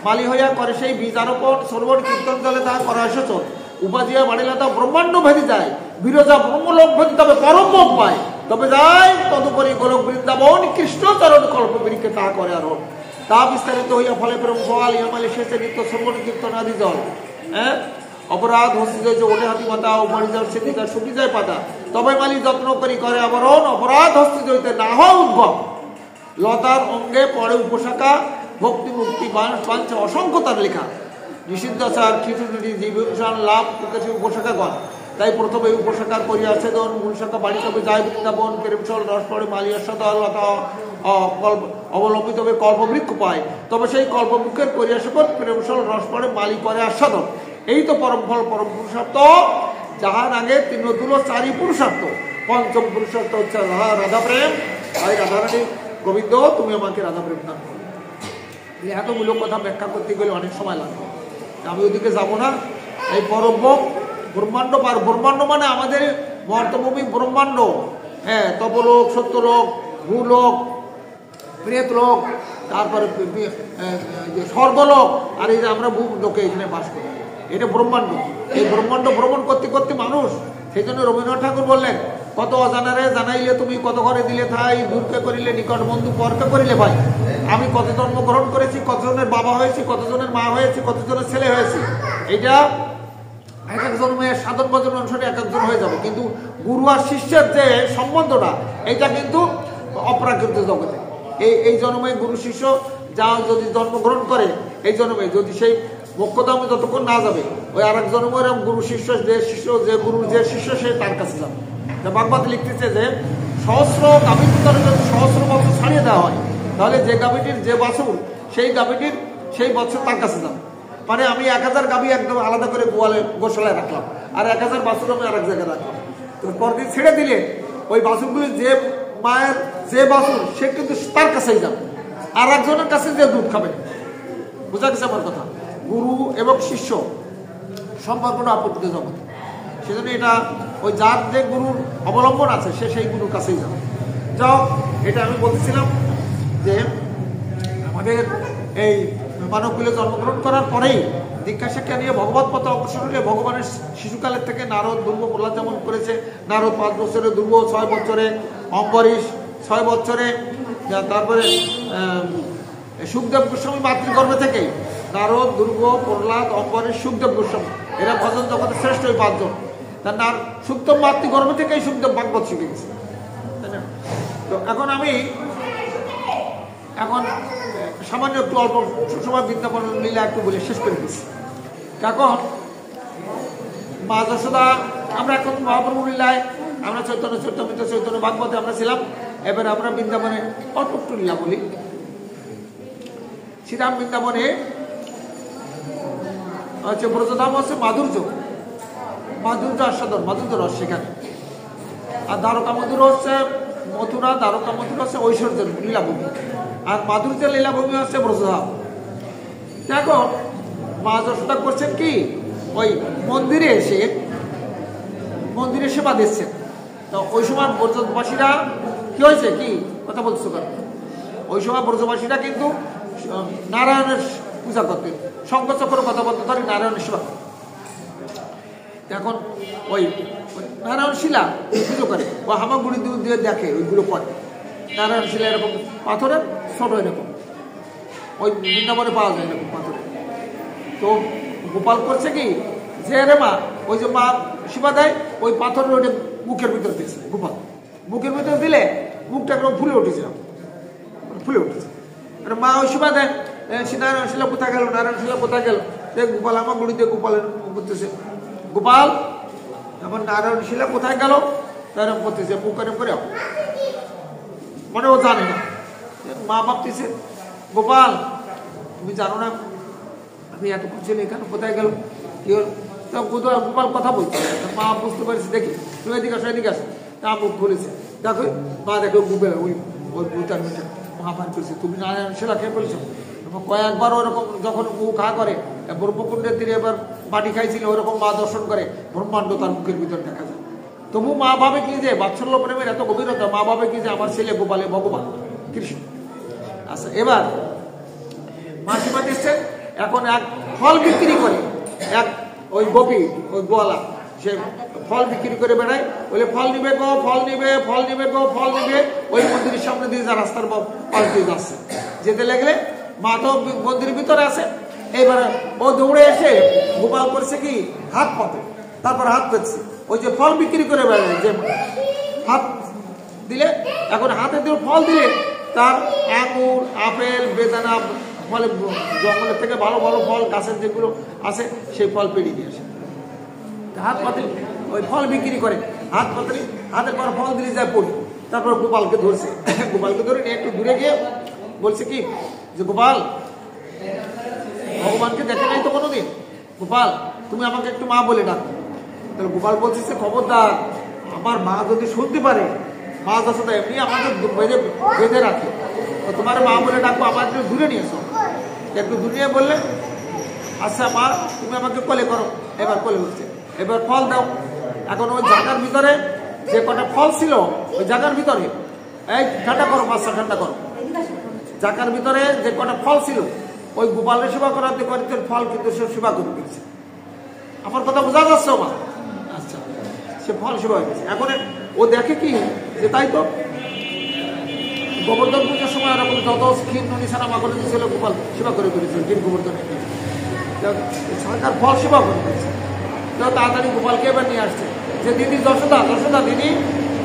মালি হইয়া করে সেই বীজারোপণ সর্বর কীর্তন জলে তাহা করা সচন উপাধিয়া বাড়িলে তা ব্রহ্মাণ্ড ভেদি যায় বিরজা ব্রহ্মলোক ভেদি তবে পরম পায় তবে যায় তদুপরি গোলক বৃন্দাবন কৃষ্ণচরণ কল্প বৃক্ষে তাহা করে আরোহণ তা বিস্তারিত হইয়া ফলে প্রেম ফল ইয়ামালি শেষে নিত্য সর্বর কীর্তন আদি জল। হ্যাঁ, অপরাধ হস্তি যায় ওঠে হাতি মাতা ও মরি যাওয়ার সেটি তার শুকি যায় পাতা তবে মালি যত্ন করি করে আবরণ অপরাধ হস্তি হইতে না হয় উদ্ভব লতার অঙ্গে পরে উপশাখা ভক্তি মুক্তি পাঞ্চ অসংখ্য তার লেখা নিষিদ্ধাচার খিচুড়ি জীবন লাভ প্রকাশী উপশাখাগণ। তাই প্রথমে উপশাখার পরিয়াছে দন মূল শাখা বাড়ি তবে যায় বৃন্দাবন প্রেমসল রস পড়ে মালিয়া সদা লতা অবলম্বিত হবে কল্পবৃক্ষ পায় তবে সেই কল্পবৃক্ষের পরিয়াসকল প্রেমসল রস পড়ে মালি করে আস্বাদন। এই তো পরম ফল পরম পুরুষার্থ যাহার আগে তিন দুলো চারি পুরুষার্থ পঞ্চম পুরুষার্থ হচ্ছে রাধা প্রেম। তাই রাধারানী গোবিন্দ তুমি আমাকে রাধা প্রেম দান করো। এতগুলো কথা ব্যাখ্যা করতে গেলে অনেক সময় লাগবে, আমি ওদিকে যাবো না। এই ব্রহ্মাণ্ড পার ব্রহ্মাণ্ড মানে আমাদের মর্তভূমি ব্রহ্মাণ্ড। হ্যাঁ, তপলোক সত্যলোক ভূলোক প্রেতলোক তারপরে স্বর্গলোক আর এই যে আমরা ভূলোকে এখানে বাস করি, এটা ব্রহ্মাণ্ড। এই ব্রহ্মাণ্ড ভ্রমণ করতে করতে মানুষ, সেই জন্য রবীন্দ্রনাথ ঠাকুর বললেন কত অজানারে জানাইলে তুমি কত ঘরে দিলে ঠাই দূরকে করিলে নিকট বন্ধু পরকে করিলে ভাই। আমি কত জন্মগ্রহণ করেছি, কতজনের বাবা হয়েছি, কতজনের মা হয়েছি, কতজনের ছেলে হয়েছি, এটা এক এক জন্মের সাধন ভজন অনুসারে এক একজন হয়ে যাবে। কিন্তু গুরু আর শিষ্যের যে সম্বন্ধটা এটা কিন্তু অপ্রাকৃত জগতে। এই জন্মে গুরু শিষ্য যা যদি জন্মগ্রহণ করে এই জন্মে যদি সেই মোক্ষধামে যতক্ষণ না যাবে ওই আর এক জন্মের গুরু শিষ্য যে গুরুর যে শিষ্য সে তার কাছে যাবে। ভাগবত লিখতেছে যে সহস্র গাভীর ভিতরে যদি সহস্র বছর ছাড়িয়ে দেওয়া হয় তাহলে যে গাভীটির যে বাছুর সেই গাভীটির সেই বছর তার কাছে যাবে। মানে আমি 1000 গাভী একদম আলাদা করে গোশালায় রাখলাম আর 1000 বাছুর আমি আরেক জায়গায় রাখলাম। তো পরদিন ছেড়ে দিলে ওই বাছুরগুলি যে মায়ের যে বাছুর সে কিন্তু তার কাছেই যাবে, আর একজনের কাছে যে দুধ খাবে। বুঝা গেছে আমার কথা? গুরু এবং শিষ্য সম্পর্কটা অপ্রকৃত জগতে। সেজন্য এটা ওই যার যে গুরুর অবলম্বন আছে সে সেই গুরুর কাছেই যাবে। যাও, এটা আমি বলতেছিলাম যে আমাদের এই মানবকুলে জন্মগ্রহণ করার পরেই দীক্ষা শিক্ষা নিয়ে ভগবত পথে অগ্রসর হলে ভগবানের শিশুকালের থেকে নারদ দুর্ব প্রহ্লাদ যেমন করেছে, নারদ 5 বছরে, দুর্ব 6 বছরে, অম্বরীশ 6 বছরে, তারপরে সুখদেব গোস্বামী মাতৃগর্ভে থেকেই নারদ, দুর্গ, প্রহ্লাদ, অম্বরীশ, সুখদেব গোস্বামী এরা ভজন জগতের শ্রেষ্ঠ ওই 5 জন। তার সুখদেব মাতৃগর্ভ থেকেই সুখদেব ভাগবত শিখে গেছে, তাই না? তো এখন আমি সামান্য একটু অল্প সময় বৃন্দাবন লীলা একটু বলে শেষ করে দিচ্ছি। এখন মা যশোদা, আমরা এখন মহাপ্রভু লীলায় আমরা চৈতন্য ভাগবতে আমরা ছিলাম। এবার আমরা বৃন্দাবনে অল্প একটু লীলা বলি। শ্রীরাম বৃন্দাবনে হচ্ছে ব্রজধাম হচ্ছে মাধুর্য আস্বাদন, মাধুর্য রস সেখানে। আর দ্বারকা মধুর হচ্ছে মথুরা, দ্বারকা মধুর হচ্ছে ঐশ্বর্যের লীলাভূমি, আর মাধুর্যের লীলাভূমি হচ্ছে ব্রজধাম। দেখো মা যশোদা করছেন কি, ওই মন্দিরে সেবা দিচ্ছেন। তো ওই সময় ব্রজবাসীরা কি হয়েছে, কি কথা বলছো কেন? ওই সময় ব্রজবাসীরা কিন্তু নারায়ণের পূজা করতেন, শঙ্করচক্র কথা বলতে ধরে নারায়ণের সেবা। এখন ওই নারায়ণ শিলা পুজো করে, ও হামাগুড়ি দিয়ে দেখে ওইগুলো করে। নারায়ণ শিলা এরকম পাথরের ছোট এরকম ওই বৃন্দাবনে পাওয়া যায় এরকম পাথরের। তো গোপাল করছে কি, যে রে মা, ওই যে মা সেবা দেয় ওই পাথরের ওইটা মুখের ভিতরে দিয়েছে। গোপাল মুখের ভিতরে দিলে মুখটা একদম ফুলে উঠেছে। মা ওই সেবা দেয়, নারায়ণ শিলা কোথায় গেল, নারায়ণ শিলা কোথায় গেল? গোপাল আমার গুড়ি দিয়ে গোপালের করতেছে। গোপাল এখন নারায়ণ শিলা কোথায় গেল তারম করতেছে পুকুরে করে মানে ও জানে না। মা ভাবতেছে গোপাল তুমি জানো না আমি এত খুঁজছি এখানে কোথায় গেল কি হল, গোপাল কথা বলছে। মা বুঝতে পারছি দেখি তুমি এদিকে আসো এদিকে আসো। তা মুখ খুলেছে দেখো মা দেখো গুবে ওই ওই বুতার মিটার মা পান করছে তুমি নারায়ণ শিলা খেয়ে ফেলছো। কয়েকবার ওরকম যখন মুখ হা করে ব্রহ্মকুণ্ডের তীরে এবার বাটি খাইছিল ওরকম মা দর্শন করে ব্রহ্মাণ্ড তার মুখের ভিতর দেখা যায়। তবু মা ভাবে কি যে বাৎসল্য প্রেমের এত গভীরতা, মা ভাবে কি যে আমার ছেলে গোপালে ভগবান কৃষ্ণ। আচ্ছা এবার মাসিমা দিচ্ছেন এখন এক ফল বিক্রি করে, এক ওই গোপী ওই গোয়ালা সে ফল বিক্রি করে বেড়ায়, বলে ফল নিবে গো ফল নিবে ফল নিবে গো ফল নিবে। ওই মন্দিরের সামনে দিয়ে যা রাস্তার পাল্টে যাচ্ছে, যেতে লাগলে মা তো মন্দিরের ভিতরে আছে। এইবারে ও দৌড়ে এসে গোপাল করছে কি হাত পাতে, তারপর হাত পেয়েছে ওই যে ফল বিক্রি করে বেড়ায় যে হাত দিলে, এখন হাতে দিয়ে ফল দিলে তার আঙুর আপেল বেদানা ফলে জঙ্গলের থেকে ভালো ভালো ফল গাছের যেগুলো আছে সেই ফল পেড়িয়ে নিয়ে আসে। হাত পাতে ওই ফল বিক্রি করে, হাত পাতলি হাতের পর ফল দিয়ে যায় পড়ি। তারপর গোপালকে ধরছে, গোপালকে ধরে নিয়ে একটু দূরে গিয়ে বলছে কি যে গোপাল ভগবানকে দেখে নাই তো কোনোদিন, গোপাল তুমি আমাকে একটু মা বলে ডাকো। তাহলে গোপাল বলছে খবরদার আমার মা যদি শুনতে পারে, মা যশোদা এমনি আমাকে বেঁধে রাখে, তোমার মা বলে ডাকবো আমার একটু দূরে নিয়ে এসো। একটু দূরে বললে আচ্ছা মা তুমি আমাকে কোলে করো। এবার কোলে হচ্ছে, এবার ফল দাও। এখন ওই জায়গার ভিতরে যে কটা ফল ছিল ওই জায়গার ভিতরে এই ঠান্ডা করো মাছটা ঠান্ডা করো, জায়গার ভিতরে যে কটা ফল ছিল ওই গোপালের সেবা করাতে পারিতের ফল কিন্তু সে সেবা করে দিয়েছে। আমার কথা বোঝা যাচ্ছে মা? আচ্ছা সে ফল সেবা হয়ে গেছে। এখন ও দেখে কি যে তাই তো গোবর্ধন পুজোর সময় এরকম যত ক্ষীর নিশানা মাখন দিয়েছিল গোপাল সেবা করে করেছিল ক্ষীর গোবর্ধনে সরকার ফল সেবা করে দিয়েছে। তাড়াতাড়ি গোপালকে এবার নিয়ে আসছে যে দিদি যশোদা যশোদা দিদি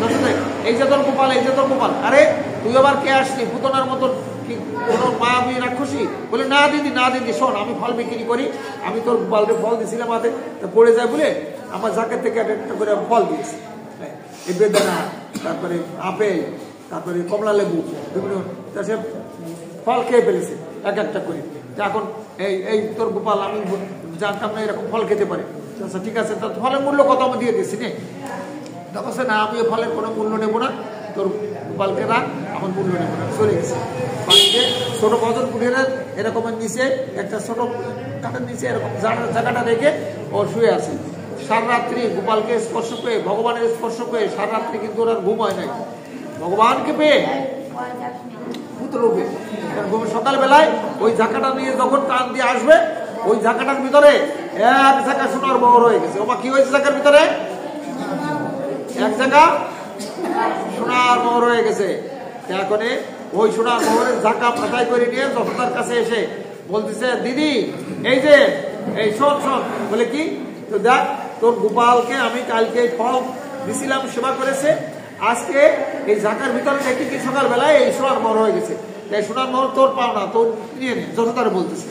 যশোদা এই যে তোর গোপাল এই যে তোর গোপাল। আরে তুই আবার কে আসলি পুতনার মতন কি কোনো মা আমি রাক্ষসী? বলে না দিদি না দিদি শোন আমি ফল বিক্রি করি, আমি তোর গোপালকে ফল দিয়েছিলাম হাতে তা পড়ে যায় বলে আমার জাকের থেকে একটা করে ফল দিয়েছি, এই বেদানা তারপরে আপেল তারপরে কমলা লেবু বিভিন্ন সে ফল খেয়ে ফেলেছে এক একটা করে। এখন এই এই তোর গোপাল আমি জানতাম না এরকম ফল খেতে পারে। আচ্ছা ঠিক আছে তোর ফলের মূল্য কত আমি দিয়ে দিচ্ছি নে। দেখো সে না আমি ফলের কোনো মূল্য নেবো না, তোর গোপালকে রাখ আমার মূল্য নেবো না। চলে গেছে বাড়িতে ছোট বদল পুড়িয়ে এরকমের নিচে একটা ছোট কাঠের নিচে এরকম জায়গাটা রেখে ও শুয়ে আছে। সারা রাত্রি গোপালকে স্পর্শ পেয়ে ভগবানের স্পর্শ পেয়ে সারা রাত্রি কিন্তু ওরা ঘুম হয় নাই ভগবানকে পেয়ে পুত্র রূপে। সকালবেলায় ওই ঝাঁকাটা নিয়ে যখন টান দিয়ে আসবে ওই ঝাঁকাটার ভিতরে এক ঝাঁকা সোনার মোহর হয়ে গেছে। ওমা কি হয়েছে ঝাঁকার ভিতরে? এক জায়গা সোনার মোহর হয়ে গেছে। এখন ওই সোনার মোহরের ঝাঁকা ফাটাই করে নিয়ে যশোদার কাছে এসে বলতেছে দিদি এই যে এই শোন শোন। বলে কি? তো দেখ তোর গোপালকে আমি কালকে ফল দিছিলাম সেবা করেছে, আজকে এই ঝাঁকার ভিতরে দেখি কি সকালবেলায় এই সোনার মোহর হয়ে গেছে। এই সোনার মোহর তোর পাও না, তোর নিয়ে নে। যশোদারে বলতেছে,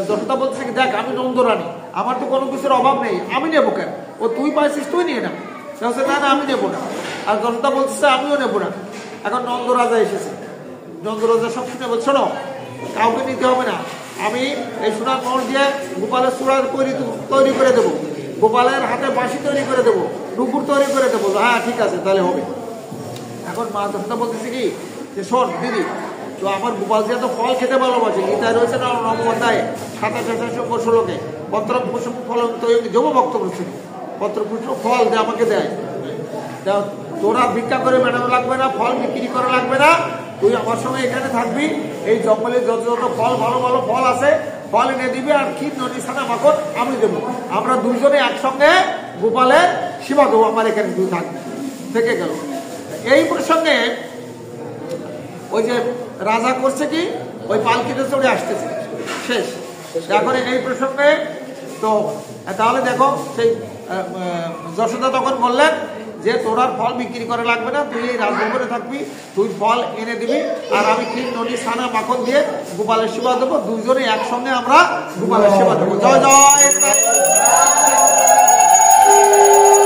যশোদা বলতেছে দেখ আমি নন্দরানী, আমার তো কোনো কিছুর অভাব নেই, আমি নেবো কেন? ও তুই পাইছিস তুই নিয়ে না। না না আমি নেবো না। আর যশোদা বলতেছে আমিও নেবো না। এখন নন্দরাজা এসেছে, নন্দরাজা সব শুনে বলছে শোনো কাউকে নিতে হবে না, আমি এই সোনার মোহর দিয়ে গোপালের চূড়া তৈরি করে দেবো, গোপালের হাতে বাঁশি তৈরি করে দেবো, নুপুর তৈরি করে দেবো। হ্যাঁ ঠিক আছে তাহলে হবে। এখন মা যশোদা বলতেছে কি যে শোন দিদি তো আমার গোপাল যে এত ফল খেতে ভালোবাসে, গীতায় রয়েছে না নবমতায় 27 শ্লোকে পত্র পুষ্প ফল যুব ভক্ত করছে পত্র পুষ্প ফল দিয়ে আমাকে দেয়। তোরা ভিক্ষা করে বেড়ানো লাগবে না, ফল বিক্রি করা লাগবে না, তুই আমার সঙ্গে এখানে থাকবি, এই জঙ্গলে যত যত ফল ভালো ভালো ফল আছে ফল এনে দিবি আর ক্ষীর নদী ছানা মাখন আমি দেবো। আমরা দুইজনে একসঙ্গে গোপালের সেবা দেবো, আমার এখানে তুই থাকবি। থেকে গেল এই প্রসঙ্গে ওই যে রাজা করছে কি ওই পালকিতে চড়ে আসতেছে শেষ। এখন এই প্রসঙ্গে তো তাহলে দেখো সেই যশোদা তখন বললেন যে তোর আর ফল বিক্রি করা লাগবে না, তুই এই রাজভবনে থাকবি, তুই ফল এনে দিবি আর আমি ক্ষীর নদী ছানা মাখন দিয়ে গোপালের সেবা দেবো, দুইজনে একসঙ্গে আমরা গোপালের সেবা দেবো। জয় জয়।